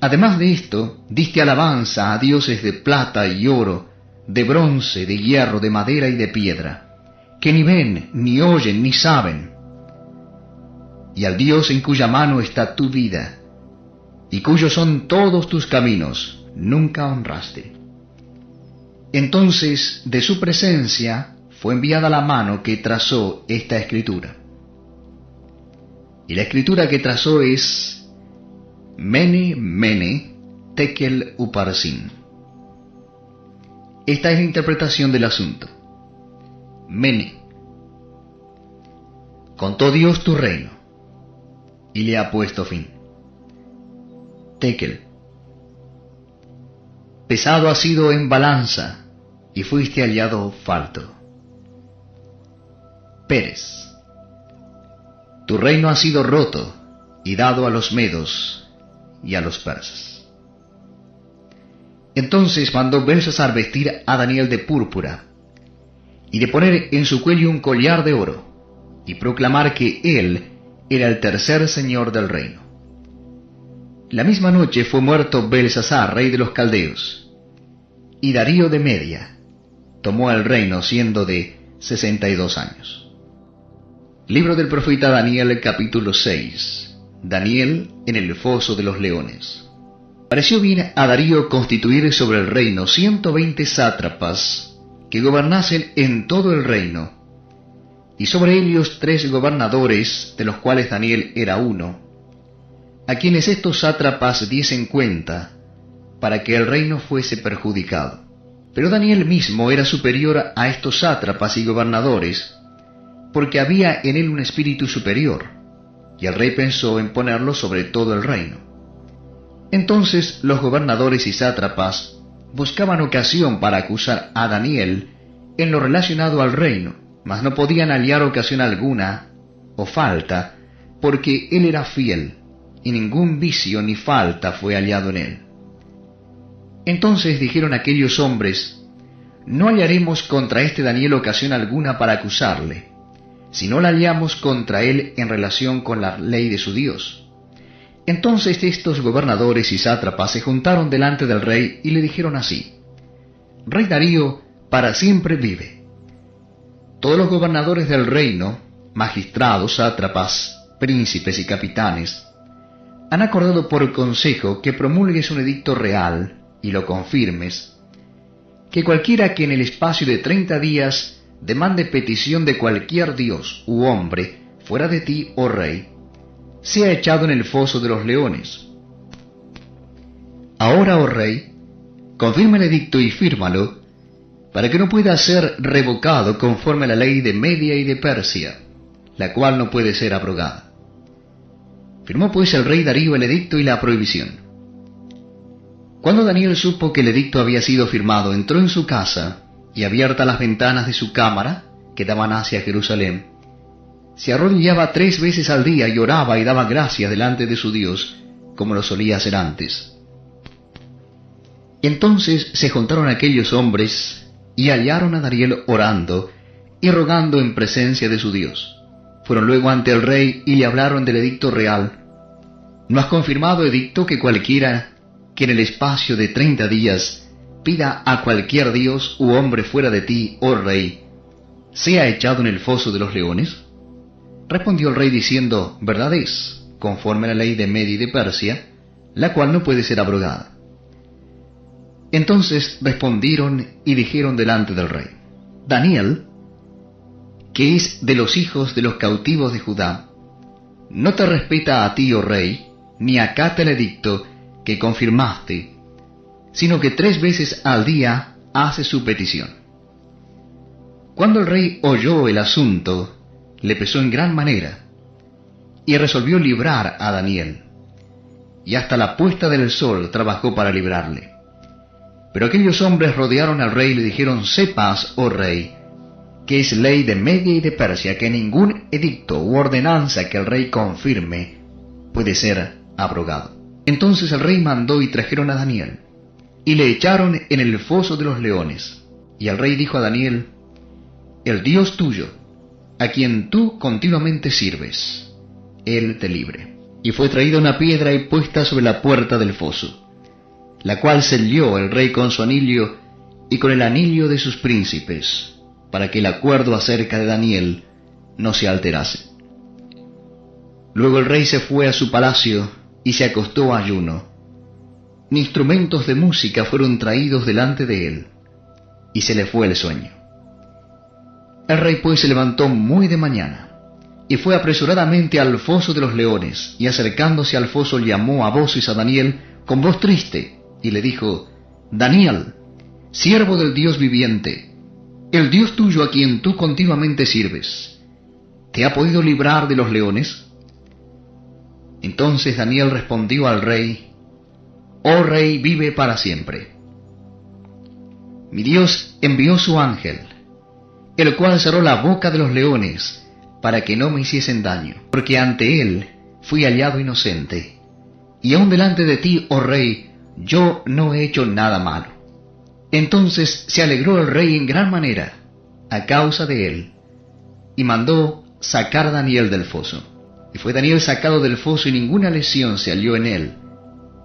Además de esto, diste alabanza a dioses de plata y oro, de bronce, de hierro, de madera y de piedra, que ni ven, ni oyen, ni saben. Y al Dios en cuya mano está tu vida, y cuyos son todos tus caminos, nunca honraste. Entonces, de su presencia fue enviada la mano que trazó esta escritura. Y la escritura que trazó es: Mene, Mene, Tekel, Uparsin. Esta es la interpretación del asunto. Mene: contó Dios tu reino, y le ha puesto fin. Tekel: pesado has sido en balanza, y fuiste hallado falto. Peres: tu reino ha sido roto, y dado a los medos y a los persas. Entonces mandó Belsasar vestir a Daniel de púrpura, y de poner en su cuello un collar de oro, y proclamar que él era el tercer señor del reino. La misma noche fue muerto Belsasar, rey de los caldeos, y Darío de Media tomó el reino siendo de 62 años. Libro del profeta Daniel, capítulo 6. Daniel en el foso de los leones. Pareció bien a Darío constituir sobre el reino 120 sátrapas que gobernasen en todo el reino, y sobre ellos 3 gobernadores, de los cuales Daniel era uno, a quienes estos sátrapas diesen cuenta, para que el reino fuese perjudicado. Pero Daniel mismo era superior a estos sátrapas y gobernadores, porque había en él un espíritu superior, y el rey pensó en ponerlo sobre todo el reino. Entonces los gobernadores y sátrapas buscaban ocasión para acusar a Daniel en lo relacionado al reino, mas no podían hallar ocasión alguna o falta, porque él era fiel, y ningún vicio ni falta fue hallado en él. Entonces dijeron aquellos hombres: no hallaremos contra este Daniel ocasión alguna para acusarle, si no la hallamos contra él en relación con la ley de su Dios. Entonces estos gobernadores y sátrapas se juntaron delante del rey y le dijeron así: Rey Darío, para siempre vive. Todos los gobernadores del reino, magistrados, sátrapas, príncipes y capitanes, han acordado por consejo que promulgues un edicto real y lo confirmes, que cualquiera que en el espacio de 30 días demande petición de cualquier dios u hombre fuera de ti, oh rey, sea echado en el foso de los leones. Ahora, oh rey, confirma el edicto y fírmalo, para que no pueda ser revocado conforme a la ley de Media y de Persia, la cual no puede ser abrogada. Firmó pues el rey Darío el edicto y la prohibición. Cuando Daniel supo que el edicto había sido firmado, entró en su casa, y abiertas las ventanas de su cámara, que daban hacia Jerusalén, se arrodillaba 3 veces al día y oraba y daba gracias delante de su Dios, como lo solía hacer antes. Entonces se juntaron aquellos hombres, y hallaron a Daniel orando y rogando en presencia de su Dios. Fueron luego ante el rey y le hablaron del edicto real. ¿No has confirmado, edicto, que cualquiera que en el espacio de 30 días pida a cualquier dios u hombre fuera de ti, oh rey, sea echado en el foso de los leones? Respondió el rey diciendo: verdad es, conforme a la ley de Media y de Persia, la cual no puede ser abrogada. Entonces respondieron y dijeron delante del rey: Daniel, que es de los hijos de los cautivos de Judá, no te respeta a ti, oh rey, ni acata el edicto que confirmaste, sino que 3 veces al día hace su petición. Cuando el rey oyó el asunto, le pesó en gran manera, y resolvió librar a Daniel, y hasta la puesta del sol trabajó para librarle. Pero aquellos hombres rodearon al rey y le dijeron: sepas, oh rey, que es ley de Media y de Persia que ningún edicto u ordenanza que el rey confirme puede ser abrogado. Entonces el rey mandó y trajeron a Daniel, y le echaron en el foso de los leones. Y el rey dijo a Daniel: el Dios tuyo, a quien tú continuamente sirves, él te libre. Y fue traída una piedra y puesta sobre la puerta del foso, la cual selló el rey con su anillo y con el anillo de sus príncipes, para que el acuerdo acerca de Daniel no se alterase. Luego el rey se fue a su palacio y se acostó a ayuno. Instrumentos de música fueron traídos delante de él, y se le fue el sueño. El rey pues se levantó muy de mañana, y fue apresuradamente al foso de los leones, y acercándose al foso llamó a voces a Daniel con voz triste, y le dijo: Daniel, siervo del Dios viviente, el Dios tuyo a quien tú continuamente sirves, ¿te ha podido librar de los leones? Entonces Daniel respondió al rey: oh rey, vive para siempre. Mi Dios envió su ángel, el cual cerró la boca de los leones, para que no me hiciesen daño, porque ante él fui hallado inocente, y aun delante de ti, oh rey, yo no he hecho nada malo. Entonces se alegró el rey en gran manera, a causa de él, y mandó sacar a Daniel del foso. Y fue Daniel sacado del foso, y ninguna lesión se halló en él,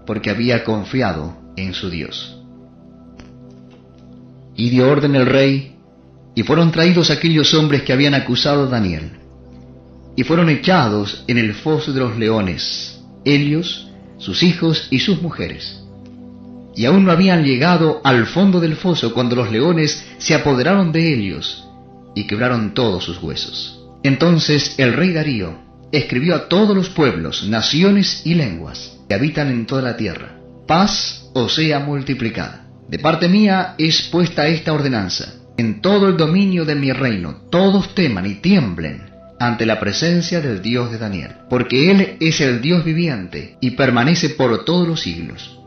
porque había confiado en su Dios. Y dio orden el rey, y fueron traídos aquellos hombres que habían acusado a Daniel, y fueron echados en el foso de los leones, ellos, sus hijos y sus mujeres. Y aún no habían llegado al fondo del foso cuando los leones se apoderaron de ellos, y quebraron todos sus huesos. Entonces el rey Darío escribió a todos los pueblos, naciones y lenguas que habitan en toda la tierra: paz os sea multiplicada. De parte mía es puesta esta ordenanza: en todo el dominio de mi reino, todos teman y tiemblen ante la presencia del Dios de Daniel, porque Él es el Dios viviente y permanece por todos los siglos.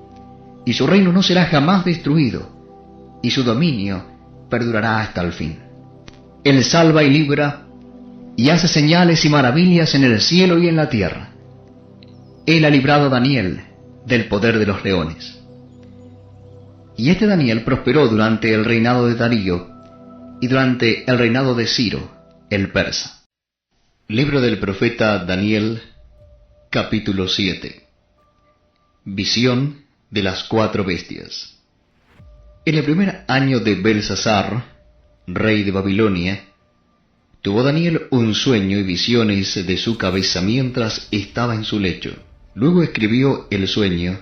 Y su reino no será jamás destruido, y su dominio perdurará hasta el fin. Él salva y libra, y hace señales y maravillas en el cielo y en la tierra. Él ha librado a Daniel del poder de los leones. Y este Daniel prosperó durante el reinado de Darío y durante el reinado de Ciro, el persa. Libro del profeta Daniel, capítulo 7. Visión de las 4 bestias. En el primer año de Belsasar, rey de Babilonia, tuvo Daniel un sueño y visiones de su cabeza mientras estaba en su lecho. Luego escribió el sueño,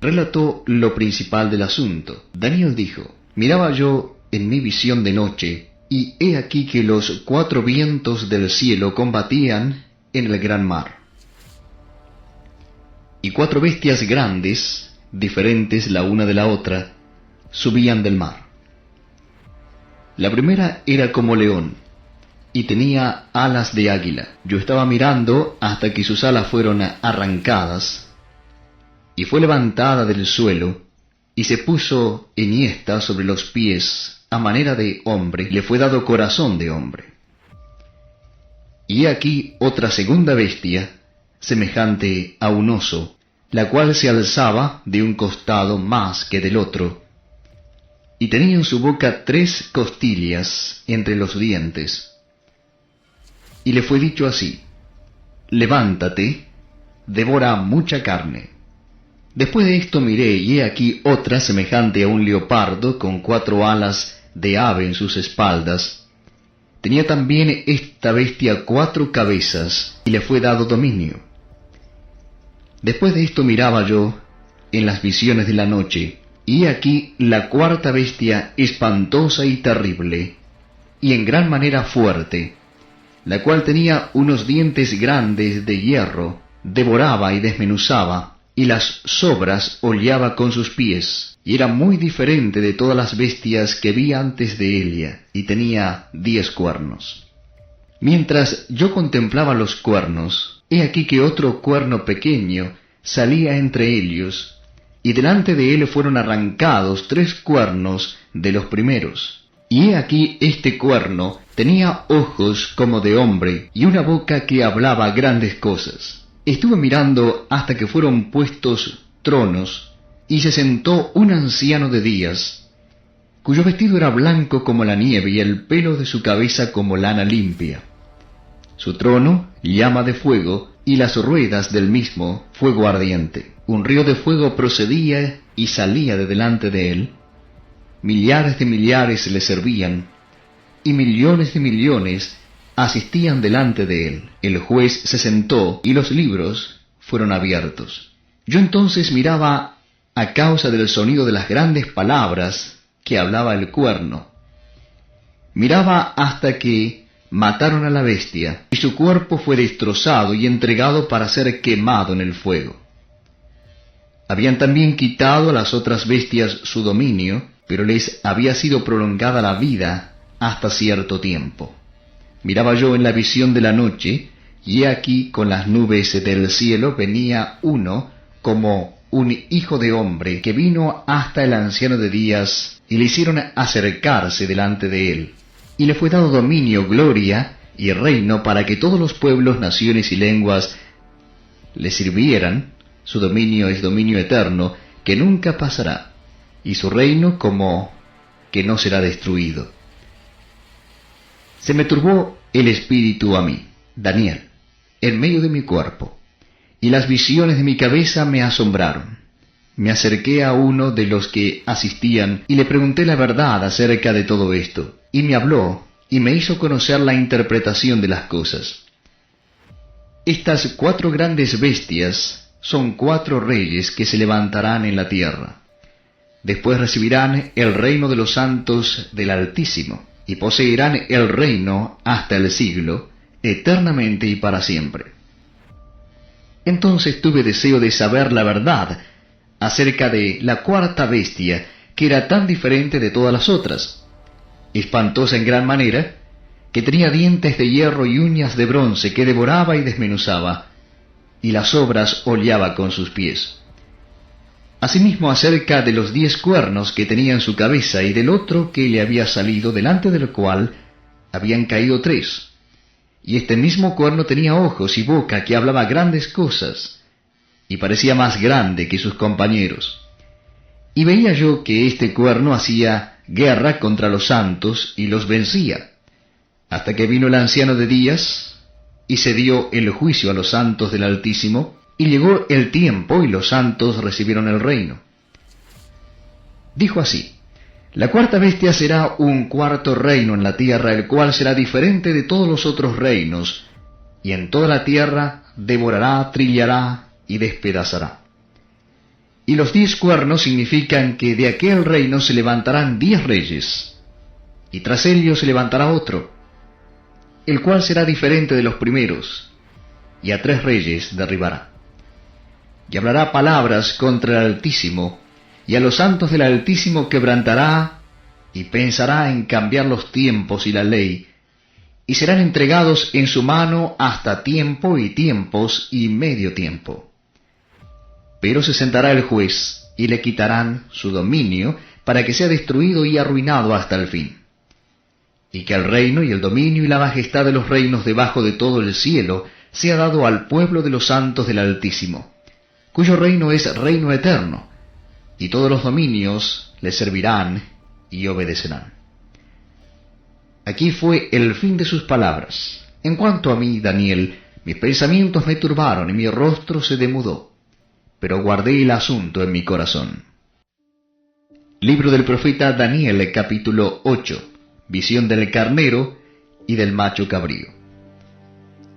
relató lo principal del asunto. Daniel dijo: miraba yo en mi visión de noche, y he aquí que los 4 vientos del cielo combatían en el gran mar. Y 4 bestias grandes, diferentes la una de la otra, subían del mar. La primera era como león, y tenía alas de águila. Yo estaba mirando hasta que sus alas fueron arrancadas, y fue levantada del suelo, y se puso enhiesta sobre los pies a manera de hombre, y le fue dado corazón de hombre. Y he aquí otra segunda bestia, semejante a un oso, la cual se alzaba de un costado más que del otro, y tenía en su boca 3 costillas entre los dientes. Y le fue dicho así: levántate, devora mucha carne. Después de esto miré, y he aquí otra semejante a un leopardo, con 4 alas de ave en sus espaldas. Tenía también esta bestia 4 cabezas, y le fue dado dominio. Después de esto miraba yo en las visiones de la noche, y he aquí la 4ª bestia espantosa y terrible, y en gran manera fuerte, la cual tenía unos dientes grandes de hierro, devoraba y desmenuzaba, y las sobras hollaba con sus pies, y era muy diferente de todas las bestias que vi antes de ella, y tenía 10 cuernos. Mientras yo contemplaba los cuernos, he aquí que otro cuerno pequeño salía entre ellos, y delante de él fueron arrancados 3 cuernos de los primeros. Y he aquí este cuerno tenía ojos como de hombre, y una boca que hablaba grandes cosas. Estuve mirando hasta que fueron puestos tronos, y se sentó un anciano de días, cuyo vestido era blanco como la nieve, y el pelo de su cabeza como lana limpia. Su trono, llama de fuego, y las ruedas del mismo, fuego ardiente. Un río de fuego procedía y salía de delante de él. Millares de millares le servían, y millones de millones asistían delante de él. El juez se sentó, y los libros fueron abiertos. Yo entonces miraba a causa del sonido de las grandes palabras que hablaba el cuerno. Miraba hasta que mataron a la bestia, y su cuerpo fue destrozado y entregado para ser quemado en el fuego. Habían también quitado a las otras bestias su dominio, pero les había sido prolongada la vida hasta cierto tiempo. Miraba yo en la visión de la noche, y he aquí con las nubes del cielo venía uno como un hijo de hombre, que vino hasta el anciano de días, y le hicieron acercarse delante de él. Y le fue dado dominio, gloria y reino para que todos los pueblos, naciones y lenguas le sirvieran. Su dominio es dominio eterno, que nunca pasará, y su reino como que no será destruido. Se me turbó el espíritu a mí, Daniel, en medio de mi cuerpo, y las visiones de mi cabeza me asombraron. Me acerqué a uno de los que asistían, y le pregunté la verdad acerca de todo esto, y me habló, y me hizo conocer la interpretación de las cosas. Estas 4 grandes bestias son 4 reyes que se levantarán en la tierra. Después recibirán el reino de los santos del Altísimo, y poseerán el reino hasta el siglo, eternamente y para siempre. Entonces tuve deseo de saber la verdad acerca de la 4ª bestia que era tan diferente de todas las otras, espantosa en gran manera, que tenía dientes de hierro y uñas de bronce que devoraba y desmenuzaba, y las sobras hollaba con sus pies. Asimismo acerca de los 10 cuernos que tenía en su cabeza y del otro que le había salido, delante del cual habían caído 3. Y este mismo cuerno tenía ojos y boca que hablaba grandes cosas, y parecía más grande que sus compañeros. Y veía yo que este cuerno hacía guerra contra los santos y los vencía, hasta que vino el anciano de días, y se dio el juicio a los santos del Altísimo, y llegó el tiempo y los santos recibieron el reino. Dijo así: la cuarta bestia será un cuarto reino en la tierra, el cual será diferente de todos los otros reinos, y en toda la tierra devorará, trillará y despedazará. Y los 10 cuernos significan que de aquel reino se levantarán 10 reyes, y tras ellos se levantará otro, el cual será diferente de los primeros, y a 3 reyes derribará. Y hablará palabras contra el Altísimo, y a los santos del Altísimo quebrantará, y pensará en cambiar los tiempos y la ley, y serán entregados en su mano hasta tiempo y tiempos y medio tiempo. Pero se sentará el juez, y le quitarán su dominio, para que sea destruido y arruinado hasta el fin. Y que el reino y el dominio y la majestad de los reinos debajo de todo el cielo sea dado al pueblo de los santos del Altísimo, cuyo reino es reino eterno, y todos los dominios le servirán y obedecerán. Aquí fue el fin de sus palabras. En cuanto a mí, Daniel, mis pensamientos me turbaron y mi rostro se demudó, pero guardé el asunto en mi corazón. Libro del profeta Daniel, capítulo 8. Visión del carnero y del macho cabrío.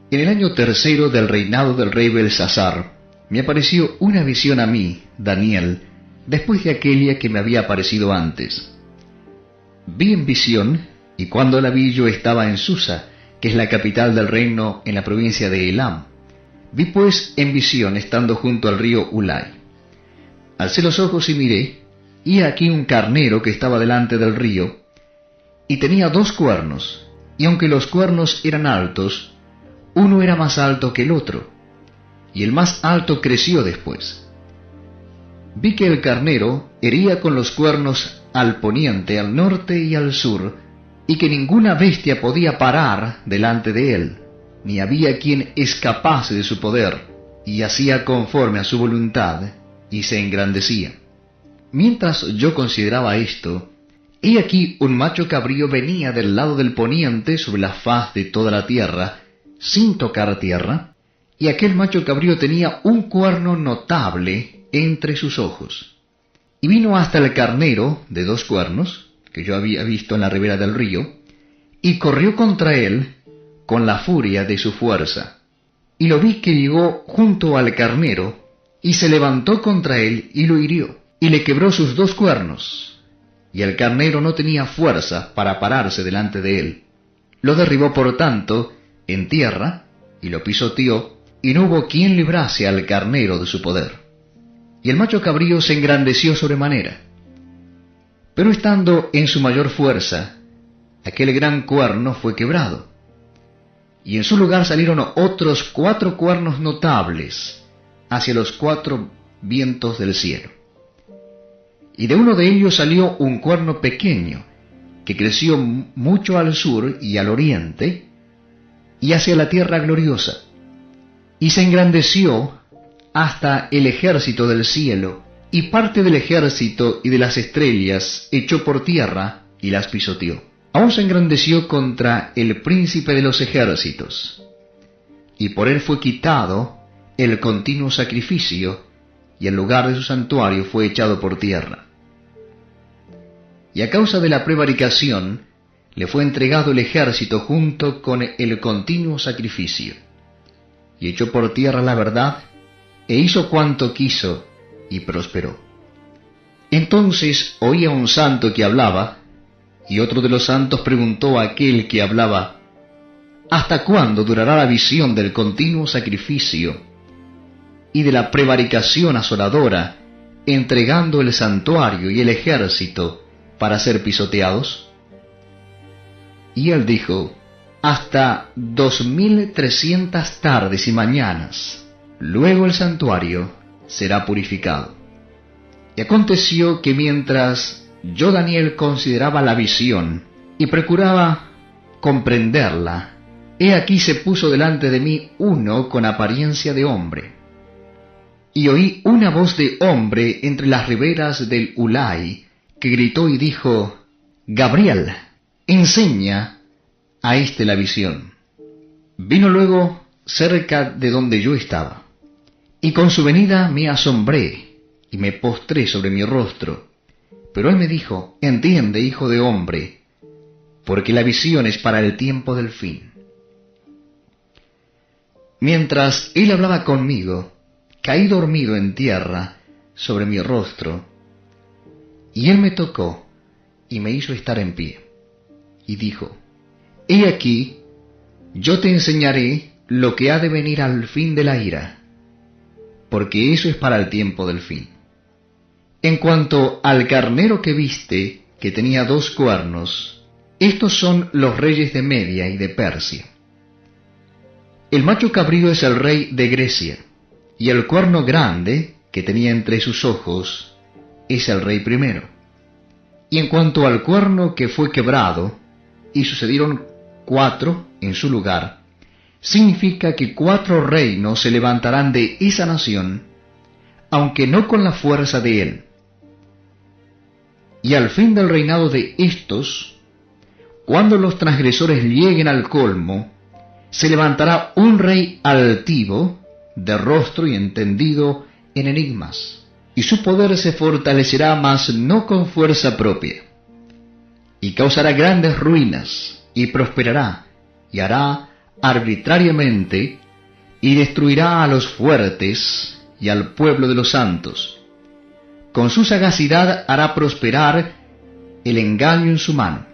En el año 3 del reinado del rey Belsasar, me apareció una visión a mí, Daniel, después de aquella que me había aparecido antes. Vi en visión, y cuando la vi yo estaba en Susa, que es la capital del reino en la provincia de Elam. Vi pues en visión estando junto al río Ulai. Alcé los ojos y miré, y aquí un carnero que estaba delante del río, y tenía 2 cuernos, y aunque los cuernos eran altos, uno era más alto que el otro, y el más alto creció después. Vi que el carnero hería con los cuernos al poniente, al norte y al sur, y que ninguna bestia podía parar delante de él, ni había quien escapase de su poder, y hacía conforme a su voluntad, y se engrandecía. Mientras yo consideraba esto, he aquí un macho cabrío venía del lado del poniente sobre la faz de toda la tierra, sin tocar tierra, y aquel macho cabrío tenía un cuerno notable entre sus ojos. Y vino hasta el carnero de 2 cuernos, que yo había visto en la ribera del río, y corrió contra él con la furia de su fuerza. Y lo vi que llegó junto al carnero, y se levantó contra él y lo hirió, y le quebró sus 2 cuernos. Y el carnero no tenía fuerza para pararse delante de él. Lo derribó por tanto en tierra, y lo pisoteó, y no hubo quien librase al carnero de su poder. Y el macho cabrío se engrandeció sobremanera. Pero estando en su mayor fuerza, aquel gran cuerno fue quebrado, y en su lugar salieron otros 4 cuernos notables hacia los 4 vientos del cielo. Y de uno de ellos salió un cuerno pequeño, que creció mucho al sur y al oriente, y hacia la tierra gloriosa, y se engrandeció hasta el ejército del cielo, y parte del ejército y de las estrellas echó por tierra y las pisoteó. Aún se engrandeció contra el príncipe de los ejércitos, y por él fue quitado el continuo sacrificio, y el lugar de su santuario fue echado por tierra. Y a causa de la prevaricación, le fue entregado el ejército junto con el continuo sacrificio, y echó por tierra la verdad, e hizo cuanto quiso, y prosperó. Entonces oía un santo que hablaba, y otro de los santos preguntó a aquel que hablaba: ¿hasta cuándo durará la visión del continuo sacrificio y de la prevaricación asoladora entregando el santuario y el ejército para ser pisoteados? Y él dijo, hasta 2300 tardes y mañanas, luego el santuario será purificado. Y aconteció que mientras yo, Daniel, consideraba la visión y procuraba comprenderla, he aquí se puso delante de mí uno con apariencia de hombre. Y oí una voz de hombre entre las riberas del Ulai, que gritó y dijo, Gabriel, enseña a éste la visión. Vino luego cerca de donde yo estaba, y con su venida me asombré, y me postré sobre mi rostro. Pero él me dijo, entiende, hijo de hombre, porque la visión es para el tiempo del fin. Mientras él hablaba conmigo, caí dormido en tierra sobre mi rostro, y él me tocó y me hizo estar en pie, y dijo, he aquí, yo te enseñaré lo que ha de venir al fin de la ira, porque eso es para el tiempo del fin. En cuanto al carnero que viste, que tenía 2 cuernos, estos son los reyes de Media y de Persia. El macho cabrío es el rey de Grecia, y el cuerno grande, que tenía entre sus ojos, es el rey primero. Y en cuanto al cuerno que fue quebrado, y sucedieron 4 en su lugar, significa que 4 reinos se levantarán de esa nación, aunque no con la fuerza de él. Y al fin del reinado de estos, cuando los transgresores lleguen al colmo, se levantará un rey altivo, de rostro y entendido en enigmas, y su poder se fortalecerá, mas no con fuerza propia, y causará grandes ruinas, y prosperará, y hará arbitrariamente, y destruirá a los fuertes y al pueblo de los santos. Con su sagacidad hará prosperar el engaño en su mano,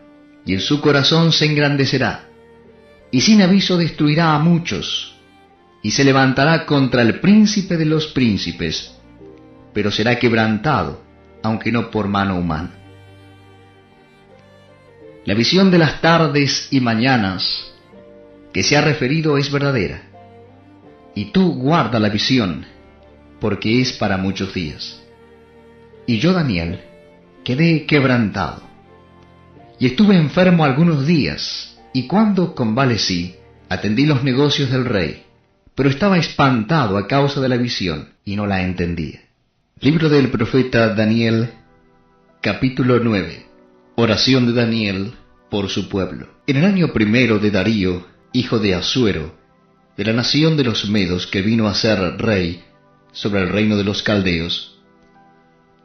y en su corazón se engrandecerá, y sin aviso destruirá a muchos, y se levantará contra el príncipe de los príncipes, pero será quebrantado, aunque no por mano humana. La visión de las tardes y mañanas que se ha referido es verdadera, y tú guarda la visión, porque es para muchos días. Y yo, Daniel, quedé quebrantado, y estuve enfermo algunos días, y cuando convalecí, atendí los negocios del rey, pero estaba espantado a causa de la visión, y no la entendía. Libro del profeta Daniel, capítulo 9. Oración de Daniel por su pueblo. En el año 1 de Darío, hijo de Asuero, de la nación de los Medos, que vino a ser rey sobre el reino de los caldeos,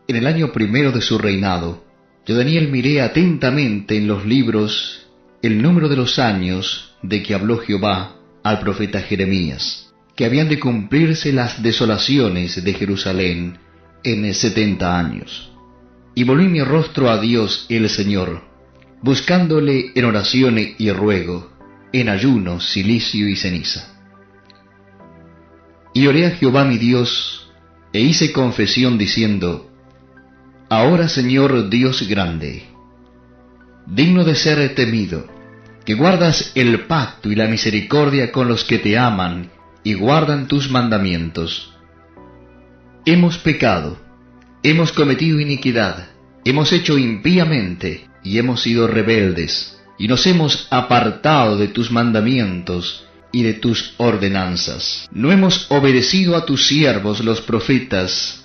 en el año 1 de su reinado, yo, Daniel, miré atentamente en los libros el número de los años de que habló Jehová al profeta Jeremías, que habían de cumplirse las desolaciones de Jerusalén en 70 años. Y volví mi rostro a Dios el Señor, buscándole en oración y ruego, en ayuno, cilicio y ceniza. Y oré a Jehová mi Dios, e hice confesión diciendo, ahora, Señor Dios grande, digno de ser temido, que guardas el pacto y la misericordia con los que te aman y guardan tus mandamientos. Hemos pecado, hemos cometido iniquidad, hemos hecho impíamente y hemos sido rebeldes, y nos hemos apartado de tus mandamientos y de tus ordenanzas. No hemos obedecido a tus siervos los profetas,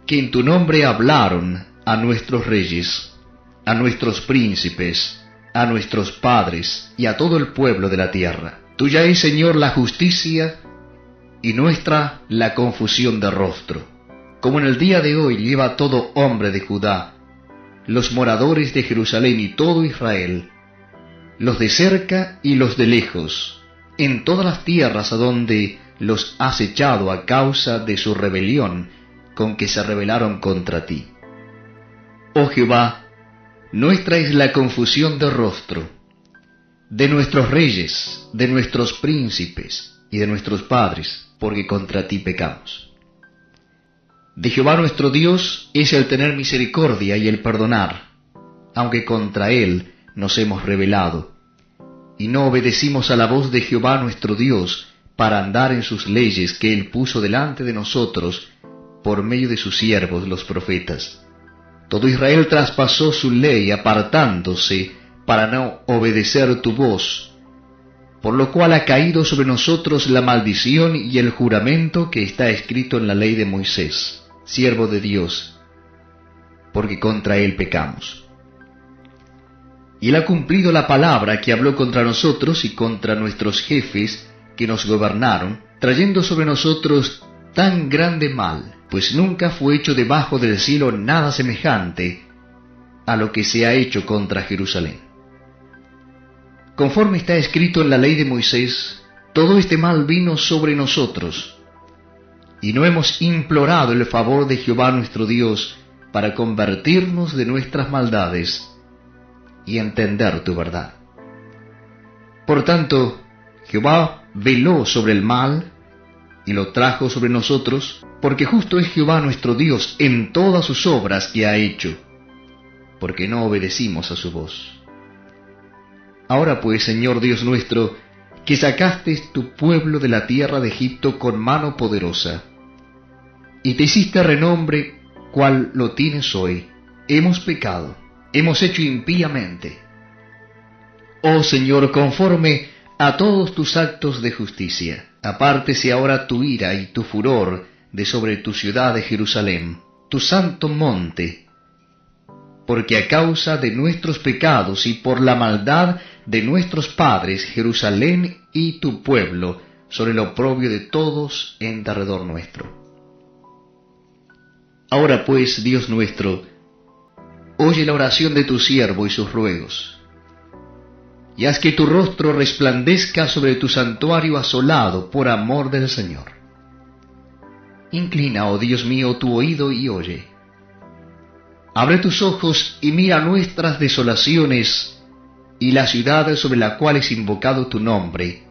que en tu nombre hablaron a nuestros reyes, a nuestros príncipes, a nuestros padres y a todo el pueblo de la tierra. Tuya es, Señor, la justicia, y nuestra la confusión de rostro. Como en el día de hoy lleva todo hombre de Judá, los moradores de Jerusalén y todo Israel, los de cerca y los de lejos, en todas las tierras a donde los has echado a causa de su rebelión, con que se rebelaron contra ti. Oh Jehová, nuestra es la confusión de rostro, de nuestros reyes, de nuestros príncipes y de nuestros padres, porque contra ti pecamos. De Jehová nuestro Dios es el tener misericordia y el perdonar, aunque contra Él nos hemos rebelado, y no obedecimos a la voz de Jehová nuestro Dios para andar en sus leyes que Él puso delante de nosotros por medio de sus siervos los profetas. Todo Israel traspasó su ley apartándose para no obedecer tu voz, por lo cual ha caído sobre nosotros la maldición y el juramento que está escrito en la ley de Moisés, siervo de Dios, porque contra él pecamos. Y él ha cumplido la palabra que habló contra nosotros y contra nuestros jefes que nos gobernaron, trayendo sobre nosotros tan grande mal, pues nunca fue hecho debajo del cielo nada semejante a lo que se ha hecho contra Jerusalén. Conforme está escrito en la ley de Moisés, todo este mal vino sobre nosotros, y no hemos implorado el favor de Jehová nuestro Dios para convertirnos de nuestras maldades y entender tu verdad. Por tanto, Jehová veló sobre el mal y lo trajo sobre nosotros, porque justo es Jehová nuestro Dios en todas sus obras que ha hecho, porque no obedecimos a su voz. Ahora pues, Señor Dios nuestro, que sacaste tu pueblo de la tierra de Egipto con mano poderosa, y te hiciste renombre cual lo tienes hoy, hemos pecado, hemos hecho impíamente. Oh Señor, conforme a todos tus actos de justicia, apártese ahora tu ira y tu furor de sobre tu ciudad de Jerusalén, tu santo monte, porque a causa de nuestros pecados y por la maldad de nuestros padres, Jerusalén y tu pueblo son el oprobio de todos en derredor nuestro. Ahora pues, Dios nuestro, oye la oración de tu siervo y sus ruegos, y haz que tu rostro resplandezca sobre tu santuario asolado por amor del Señor. Inclina, oh Dios mío, tu oído y oye. Abre tus ojos y mira nuestras desolaciones y la ciudad sobre la cual es invocado tu nombre,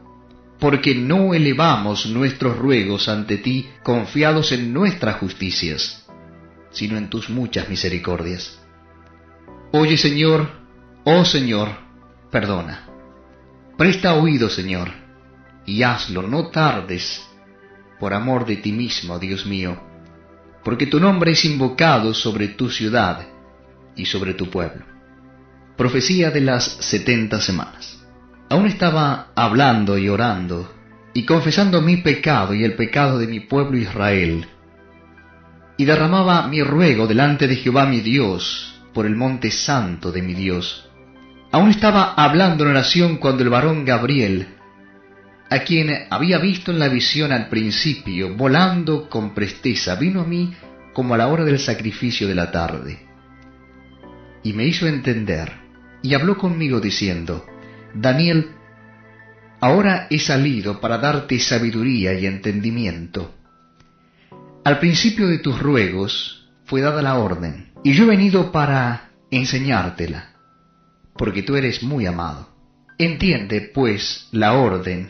porque no elevamos nuestros ruegos ante ti confiados en nuestras justicias, sino en tus muchas misericordias. Oye, Señor, oh Señor, perdona. Presta oído, Señor, y hazlo, no tardes, por amor de ti mismo, Dios mío, porque tu nombre es invocado sobre tu ciudad y sobre tu pueblo. Profecía de las 70 semanas. Aún estaba hablando y orando, y confesando mi pecado y el pecado de mi pueblo Israel, y derramaba mi ruego delante de Jehová mi Dios, por el monte santo de mi Dios. Aún estaba hablando en oración cuando el varón Gabriel, a quien había visto en la visión al principio, volando con presteza, vino a mí como a la hora del sacrificio de la tarde, y me hizo entender, y habló conmigo diciendo: Daniel, ahora he salido para darte sabiduría y entendimiento. Al principio de tus ruegos fue dada la orden, y yo he venido para enseñártela, porque tú eres muy amado. Entiende, pues, la orden,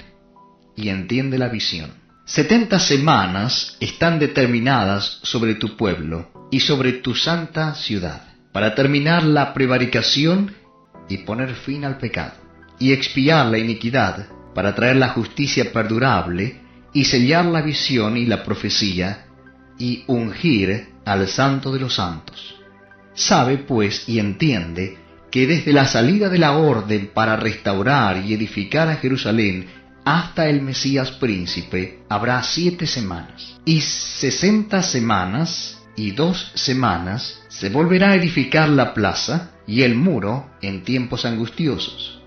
y entiende la visión. 70 semanas están determinadas sobre tu pueblo y sobre tu santa ciudad, para terminar la prevaricación y poner fin al pecado, y expiar la iniquidad, para traer la justicia perdurable, y sellar la visión y la profecía, y ungir al Santo de los Santos. Sabe, pues, y entiende que desde la salida de la orden para restaurar y edificar a Jerusalén hasta el Mesías príncipe habrá 7 semanas, y 60 semanas y 2 semanas se volverá a edificar la plaza y el muro en tiempos angustiosos.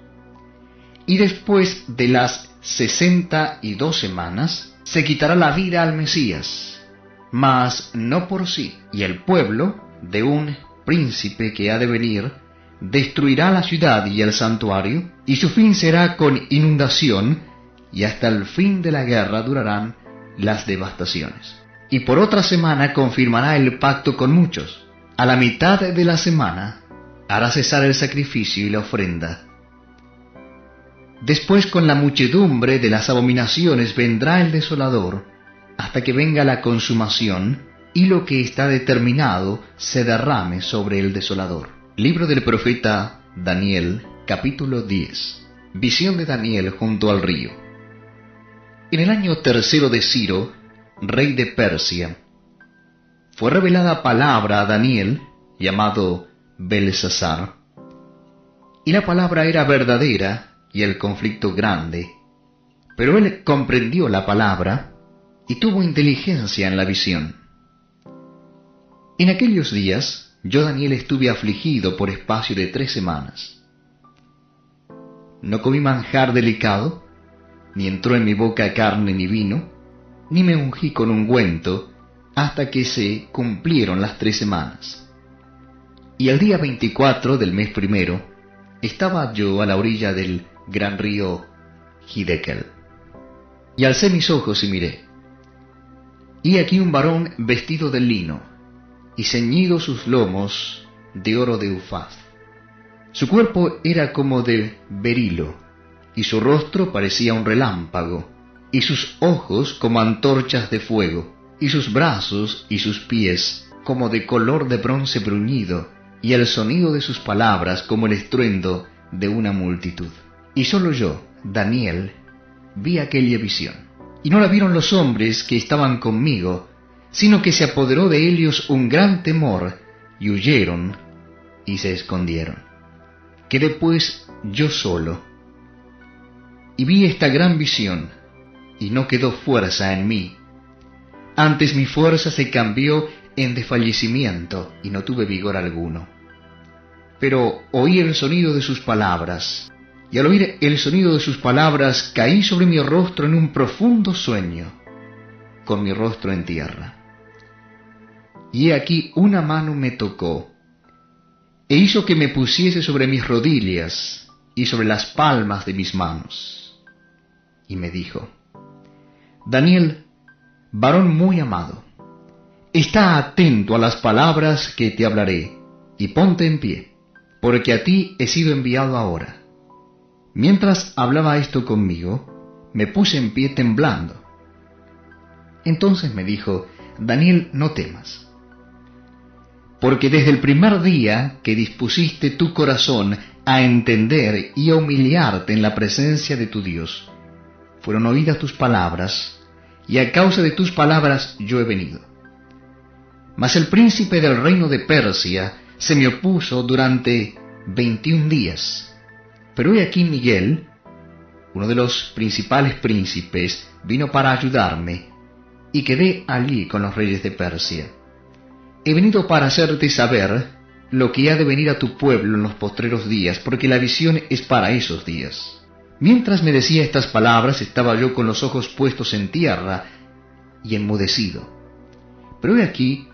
Y después de las 62 semanas se quitará la vida al Mesías, mas no por sí, y el pueblo de un príncipe que ha de venir destruirá la ciudad y el santuario, y su fin será con inundación, y hasta el fin de la guerra durarán las devastaciones. Y por otra semana confirmará el pacto con muchos. A la mitad de la semana hará cesar el sacrificio y la ofrenda. Después, con la muchedumbre de las abominaciones vendrá el desolador, hasta que venga la consumación, y lo que está determinado se derrame sobre el desolador. Libro del profeta Daniel, capítulo 10. Visión de Daniel junto al río. En el año tercero de Ciro, rey de Persia, fue revelada palabra a Daniel, llamado Belsasar, y la palabra era verdadera y el conflicto grande, pero él comprendió la palabra y tuvo inteligencia en la visión. En aquellos días, yo Daniel estuve afligido por espacio de 3 semanas. No comí manjar delicado, ni entró en mi boca carne ni vino, ni me ungí con ungüento, hasta que se cumplieron las 3 semanas. Y el día 24 del mes primero, estaba yo a la orilla del gran río Hiddekel. Y alcé mis ojos y miré. Y aquí un varón vestido de lino, y ceñido sus lomos de oro de Ufaz. Su cuerpo era como de berilo, y su rostro parecía un relámpago, y sus ojos como antorchas de fuego, y sus brazos y sus pies como de color de bronce bruñido, y el sonido de sus palabras como el estruendo de una multitud. Y solo yo, Daniel, vi aquella visión. Y no la vieron los hombres que estaban conmigo, sino que se apoderó de ellos un gran temor, y huyeron y se escondieron. Quedé pues yo solo, y vi esta gran visión, y no quedó fuerza en mí. Antes mi fuerza se cambió en desfallecimiento, y no tuve vigor alguno. Pero oí el sonido de sus palabras, y al oír el sonido de sus palabras caí sobre mi rostro en un profundo sueño, con mi rostro en tierra. Y he aquí una mano me tocó, e hizo que me pusiese sobre mis rodillas y sobre las palmas de mis manos. Y me dijo: Daniel, varón muy amado, está atento a las palabras que te hablaré, y ponte en pie, porque a ti he sido enviado ahora. Mientras hablaba esto conmigo, me puse en pie temblando. Entonces me dijo: Daniel, no temas, porque desde el primer día que dispusiste tu corazón a entender y a humillarte en la presencia de tu Dios, fueron oídas tus palabras, y a causa de tus palabras yo he venido. Mas el príncipe del reino de Persia se me opuso durante 21 días. Pero he aquí Miguel, uno de los principales príncipes, vino para ayudarme, y quedé allí con los reyes de Persia. He venido para hacerte saber lo que ha de venir a tu pueblo en los postreros días, porque la visión es para esos días. Mientras me decía estas palabras, estaba yo con los ojos puestos en tierra y enmudecido. Pero he aquí,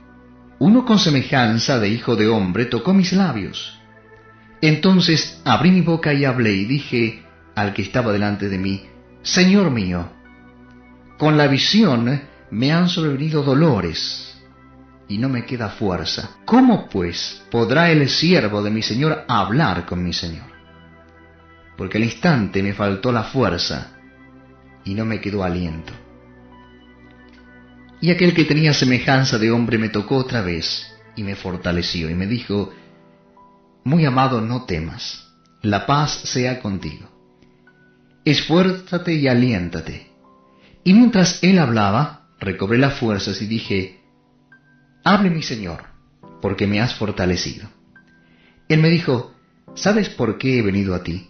uno con semejanza de hijo de hombre tocó mis labios. Entonces abrí mi boca y hablé, y dije al que estaba delante de mí: Señor mío, con la visión me han sobrevenido dolores, y no me queda fuerza. ¿Cómo pues podrá el siervo de mi Señor hablar con mi Señor? Porque al instante me faltó la fuerza, y no me quedó aliento. Y aquel que tenía semejanza de hombre me tocó otra vez, y me fortaleció, y me dijo: Muy amado, no temas, la paz sea contigo. Esfuérzate y aliéntate. Y mientras él hablaba, recobré las fuerzas y dije: Hable mi Señor, porque me has fortalecido. Él me dijo: ¿Sabes por qué he venido a ti?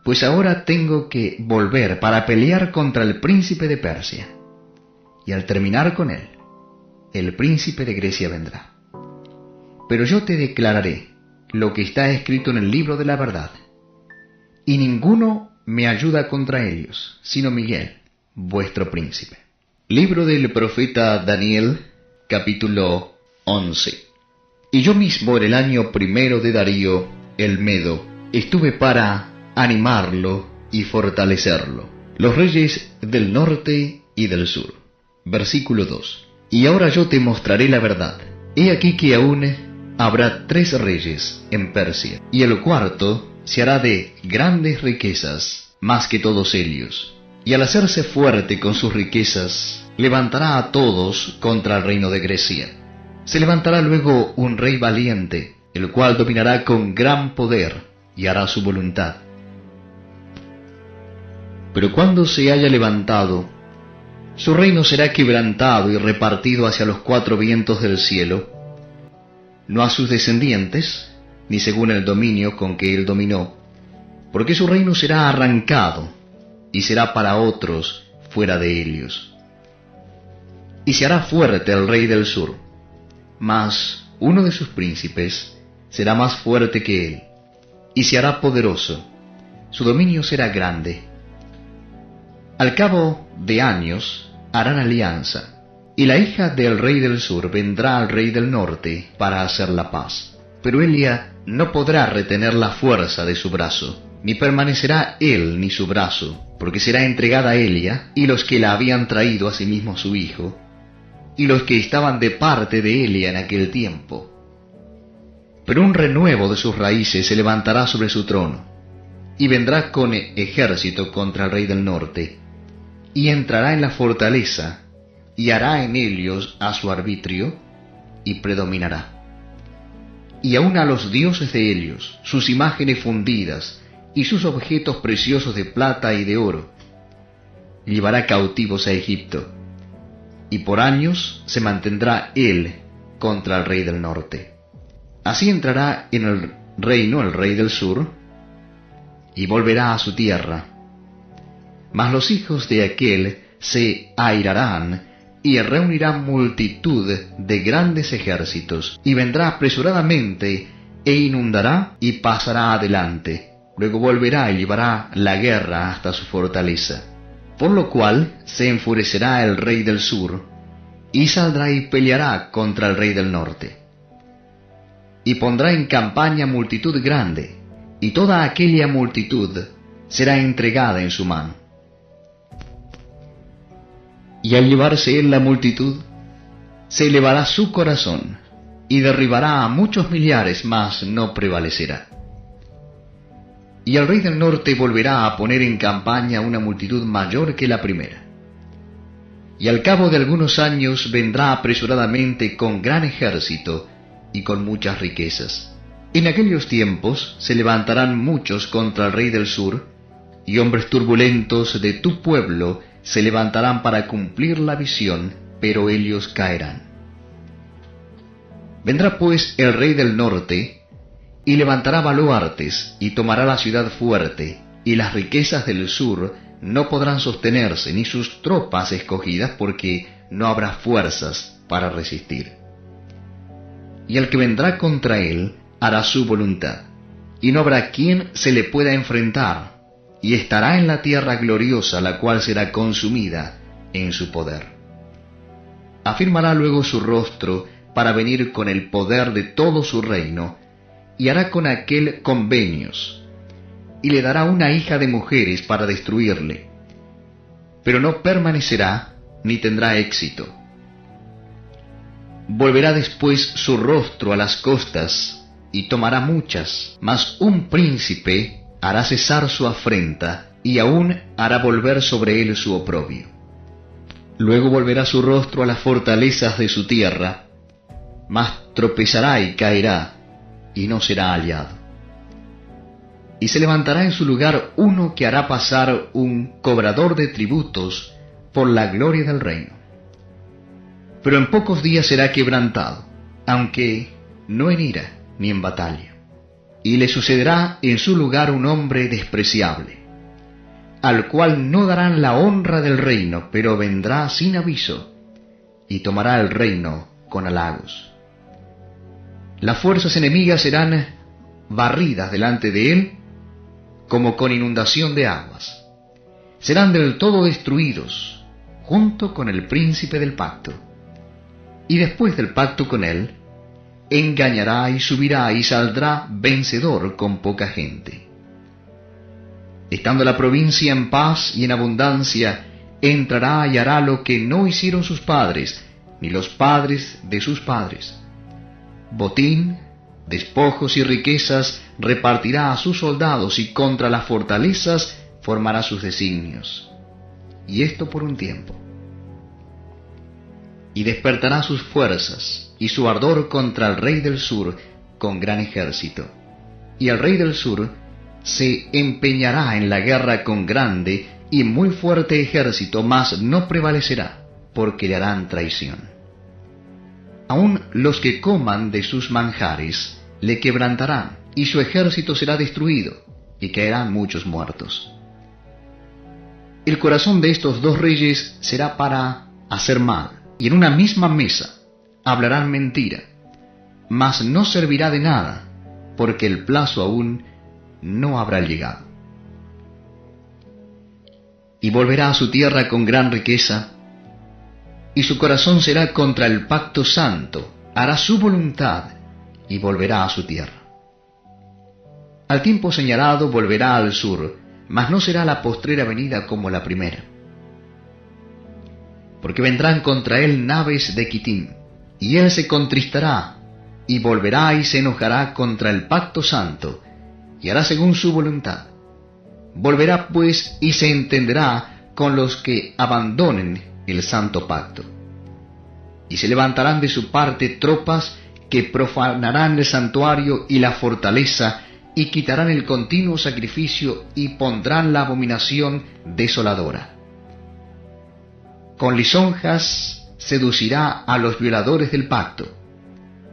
Pues ahora tengo que volver para pelear contra el príncipe de Persia. Y al terminar con él, el príncipe de Grecia vendrá. Pero yo te declararé lo que está escrito en el libro de la verdad. Y ninguno me ayuda contra ellos, sino Miguel, vuestro príncipe. Libro del profeta Daniel, capítulo 11. Y yo mismo en el año primero de Darío, el Medo, estuve para animarlo y fortalecerlo. Los reyes del norte y del sur. Versículo 2. Y ahora yo te mostraré la verdad. He aquí que aún habrá 3 reyes en Persia, y el cuarto se hará de grandes riquezas, más que todos ellos. Y al hacerse fuerte con sus riquezas, levantará a todos contra el reino de Grecia. Se levantará luego un rey valiente, el cual dominará con gran poder y hará su voluntad. Pero cuando se haya levantado, su reino será quebrantado y repartido hacia los cuatro vientos del cielo, no a sus descendientes, ni según el dominio con que él dominó, porque su reino será arrancado y será para otros fuera de ellos. Y se hará fuerte el rey del sur, mas uno de sus príncipes será más fuerte que él, y se hará poderoso, su dominio será grande. Al cabo de años harán alianza, y la hija del rey del sur vendrá al rey del norte para hacer la paz. Pero Elia no podrá retener la fuerza de su brazo, ni permanecerá él ni su brazo, porque será entregada a Elia y los que la habían traído a sí mismo su hijo, y los que estaban de parte de Elia en aquel tiempo. Pero un renuevo de sus raíces se levantará sobre su trono, y vendrá con ejército contra el rey del norte, y entrará en la fortaleza, y hará en ellos a su arbitrio, y predominará. Y aun a los dioses de ellos, sus imágenes fundidas, y sus objetos preciosos de plata y de oro, llevará cautivos a Egipto, y por años se mantendrá él contra el rey del norte. Así entrará en el reino el rey del sur, y volverá a su tierra. Mas los hijos de aquel se airarán, y reunirán multitud de grandes ejércitos, y vendrá apresuradamente, e inundará, y pasará adelante. Luego volverá y llevará la guerra hasta su fortaleza. Por lo cual se enfurecerá el rey del sur, y saldrá y peleará contra el rey del norte. Y pondrá en campaña multitud grande, y toda aquella multitud será entregada en su mano. Y al llevarse él la multitud, se elevará su corazón, y derribará a muchos millares, mas no prevalecerá. Y el rey del norte volverá a poner en campaña una multitud mayor que la primera. Y al cabo de algunos años vendrá apresuradamente con gran ejército y con muchas riquezas. En aquellos tiempos se levantarán muchos contra el rey del sur, y hombres turbulentos de tu pueblo se levantarán para cumplir la visión, pero ellos caerán. Vendrá pues el rey del norte, y levantará baluartes, y tomará la ciudad fuerte, y las riquezas del sur no podrán sostenerse, ni sus tropas escogidas, porque no habrá fuerzas para resistir. Y el que vendrá contra él hará su voluntad, y no habrá quien se le pueda enfrentar, y estará en la tierra gloriosa, la cual será consumida en su poder. Afirmará luego su rostro para venir con el poder de todo su reino, y hará con aquel convenios, y le dará una hija de mujeres para destruirle, pero no permanecerá ni tendrá éxito. Volverá después su rostro a las costas, y tomará muchas, mas un príncipe hará cesar su afrenta, y aún hará volver sobre él su oprobio. Luego volverá su rostro a las fortalezas de su tierra, mas tropezará y caerá, y no será hallado. Y se levantará en su lugar uno que hará pasar un cobrador de tributos por la gloria del reino. Pero en pocos días será quebrantado, aunque no en ira ni en batalla. Y le sucederá en su lugar un hombre despreciable, al cual no darán la honra del reino, pero vendrá sin aviso, y tomará el reino con halagos. Las fuerzas enemigas serán barridas delante de él, como con inundación de aguas. Serán del todo destruidos, junto con el príncipe del pacto. Y después del pacto con él, engañará y subirá y saldrá vencedor con poca gente. Estando la provincia en paz y en abundancia, entrará y hará lo que no hicieron sus padres, ni los padres de sus padres. Botín, despojos y riquezas repartirá a sus soldados, y contra las fortalezas formará sus designios. y esto por un tiempo. Y despertará sus fuerzas y su ardor contra el rey del sur con gran ejército. Y el rey del sur se empeñará en la guerra con grande y muy fuerte ejército, mas no prevalecerá, porque le harán traición. Aun los que coman de sus manjares le quebrantarán, y su ejército será destruido, y caerán muchos muertos. El corazón de estos dos reyes será para hacer mal, y en una misma mesa hablarán mentira, mas no servirá de nada, porque el plazo aún no habrá llegado. Y volverá a su tierra con gran riqueza, y su corazón será contra el pacto santo, hará su voluntad, y volverá a su tierra. Al tiempo señalado volverá al sur, mas no será la postrera venida como la primera. Porque vendrán contra él naves de Quitim, y él se contristará, y volverá y se enojará contra el pacto santo, y hará según su voluntad. Volverá pues y se entenderá con los que abandonen el santo pacto. Y se levantarán de su parte tropas que profanarán el santuario y la fortaleza, y quitarán el continuo sacrificio, y pondrán la abominación desoladora. Con lisonjas seducirá a los violadores del pacto,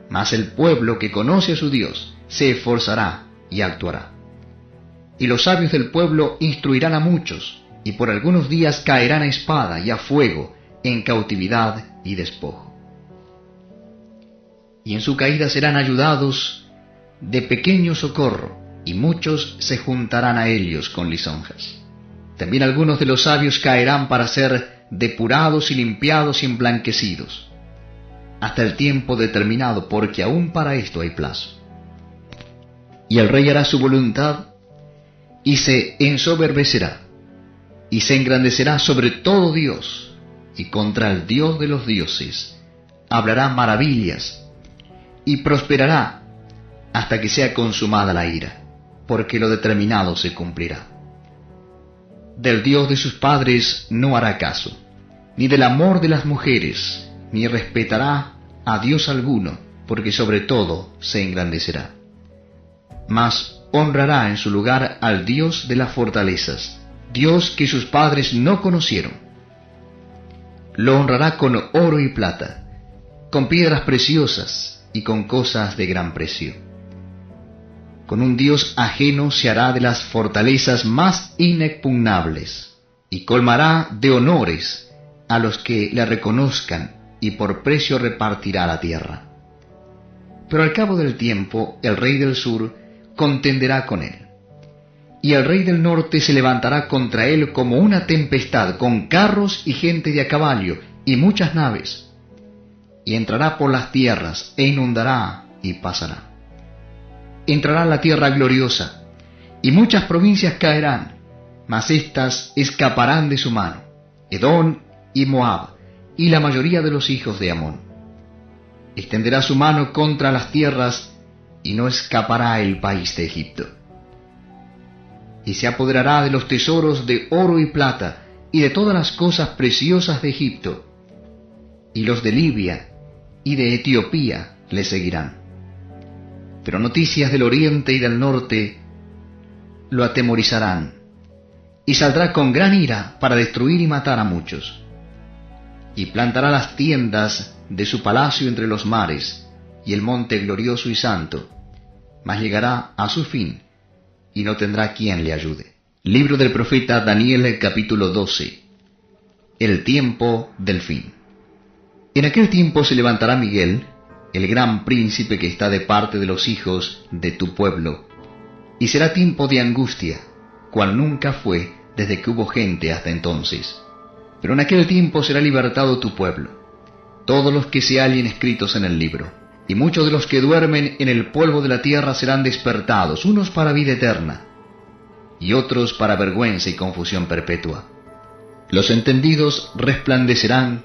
mas el pueblo que conoce a su Dios se esforzará y actuará. Y los sabios del pueblo instruirán a muchos, y por algunos días caerán a espada y a fuego, en cautividad y despojo. Y en su caída serán ayudados de pequeño socorro, y muchos se juntarán a ellos con lisonjas. También algunos de los sabios caerán para ser depurados y limpiados y emblanquecidos, hasta el tiempo determinado, porque aún para esto hay plazo. Y el rey hará su voluntad, y se ensoberbecerá, y se engrandecerá sobre todo Dios, y contra el Dios de los dioses hablará maravillas, y prosperará hasta que sea consumada la ira, porque lo determinado se cumplirá. Del Dios de sus padres no hará caso, ni del amor de las mujeres, ni respetará a Dios alguno, porque sobre todo se engrandecerá. Mas honrará en su lugar al Dios de las fortalezas, Dios que sus padres no conocieron. Lo honrará con oro y plata, con piedras preciosas y con cosas de gran precio. Con un Dios ajeno se hará de las fortalezas más inexpugnables, y colmará de honores a los que le reconozcan, y por precio repartirá la tierra. Pero al cabo del tiempo el rey del sur contenderá con él, y el rey del norte se levantará contra él como una tempestad, con carros y gente de a caballo, y muchas naves, y entrará por las tierras, e inundará y pasará. Entrará la tierra gloriosa, y muchas provincias caerán, mas éstas escaparán de su mano, Edom y Moab, y la mayoría de los hijos de Amón. Extenderá su mano contra las tierras, y no escapará el país de Egipto. Y se apoderará de los tesoros de oro y plata, y de todas las cosas preciosas de Egipto, y los de Libia y de Etiopía le seguirán. Pero noticias del oriente y del norte lo atemorizarán, y saldrá con gran ira para destruir y matar a muchos. Y plantará las tiendas de su palacio entre los mares, y el monte glorioso y santo, mas llegará a su fin, y no tendrá quien le ayude. Libro del profeta Daniel, capítulo 12. El tiempo del fin. En aquel tiempo se levantará Miguel, el gran príncipe que está de parte de los hijos de tu pueblo, y será tiempo de angustia, cual nunca fue desde que hubo gente hasta entonces. Pero en aquel tiempo será libertado tu pueblo, todos los que se hallen escritos en el libro, y muchos de los que duermen en el polvo de la tierra serán despertados, unos para vida eterna, y otros para vergüenza y confusión perpetua. Los entendidos resplandecerán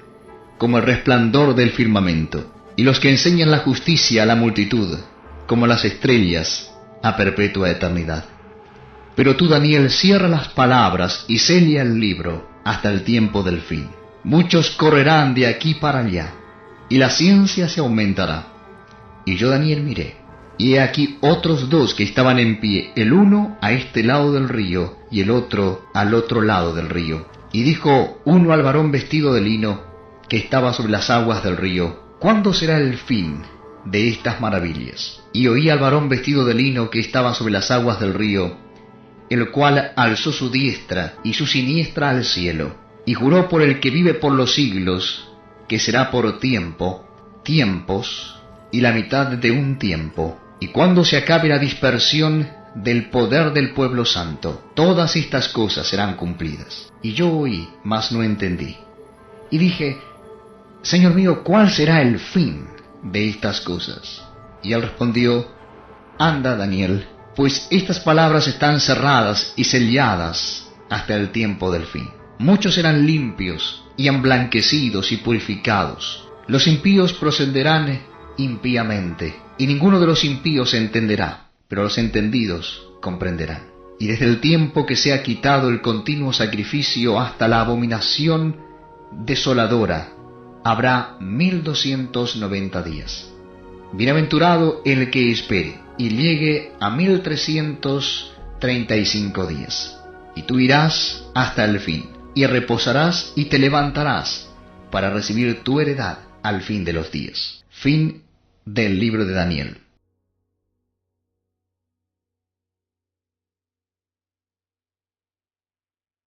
como el resplandor del firmamento, y los que enseñan la justicia a la multitud, como las estrellas a perpetua eternidad. Pero tú, Daniel, cierra las palabras y sella el libro, hasta el tiempo del fin. Muchos correrán de aquí para allá, y la ciencia se aumentará. Y yo, Daniel, miré, y he aquí otros dos que estaban en pie, el uno a este lado del río, y el otro al otro lado del río. Y dijo uno al varón vestido de lino, que estaba sobre las aguas del río: ¿Cuándo será el fin de estas maravillas? Y oí al varón vestido de lino que estaba sobre las aguas del río, el cual alzó su diestra y su siniestra al cielo, y juró por el que vive por los siglos, que será por tiempos, y la mitad de un tiempo, y cuando se acabe la dispersión del poder del pueblo santo, todas estas cosas serán cumplidas. Y yo oí, mas no entendí. Y dije: Señor mío, ¿cuál será el fin de estas cosas? Y él respondió: Anda, Daniel, pues estas palabras están cerradas y selladas hasta el tiempo del fin. Muchos serán limpios y emblanquecidos y purificados. Los impíos procederán impíamente, y ninguno de los impíos entenderá, pero los entendidos comprenderán. Y desde el tiempo que se ha quitado el continuo sacrificio hasta la abominación desoladora, habrá 1290 días. Bienaventurado el que espere y llegue a 1335 días. Y tú irás hasta el fin, y reposarás y te levantarás para recibir tu heredad al fin de los días. Fin del libro de Daniel.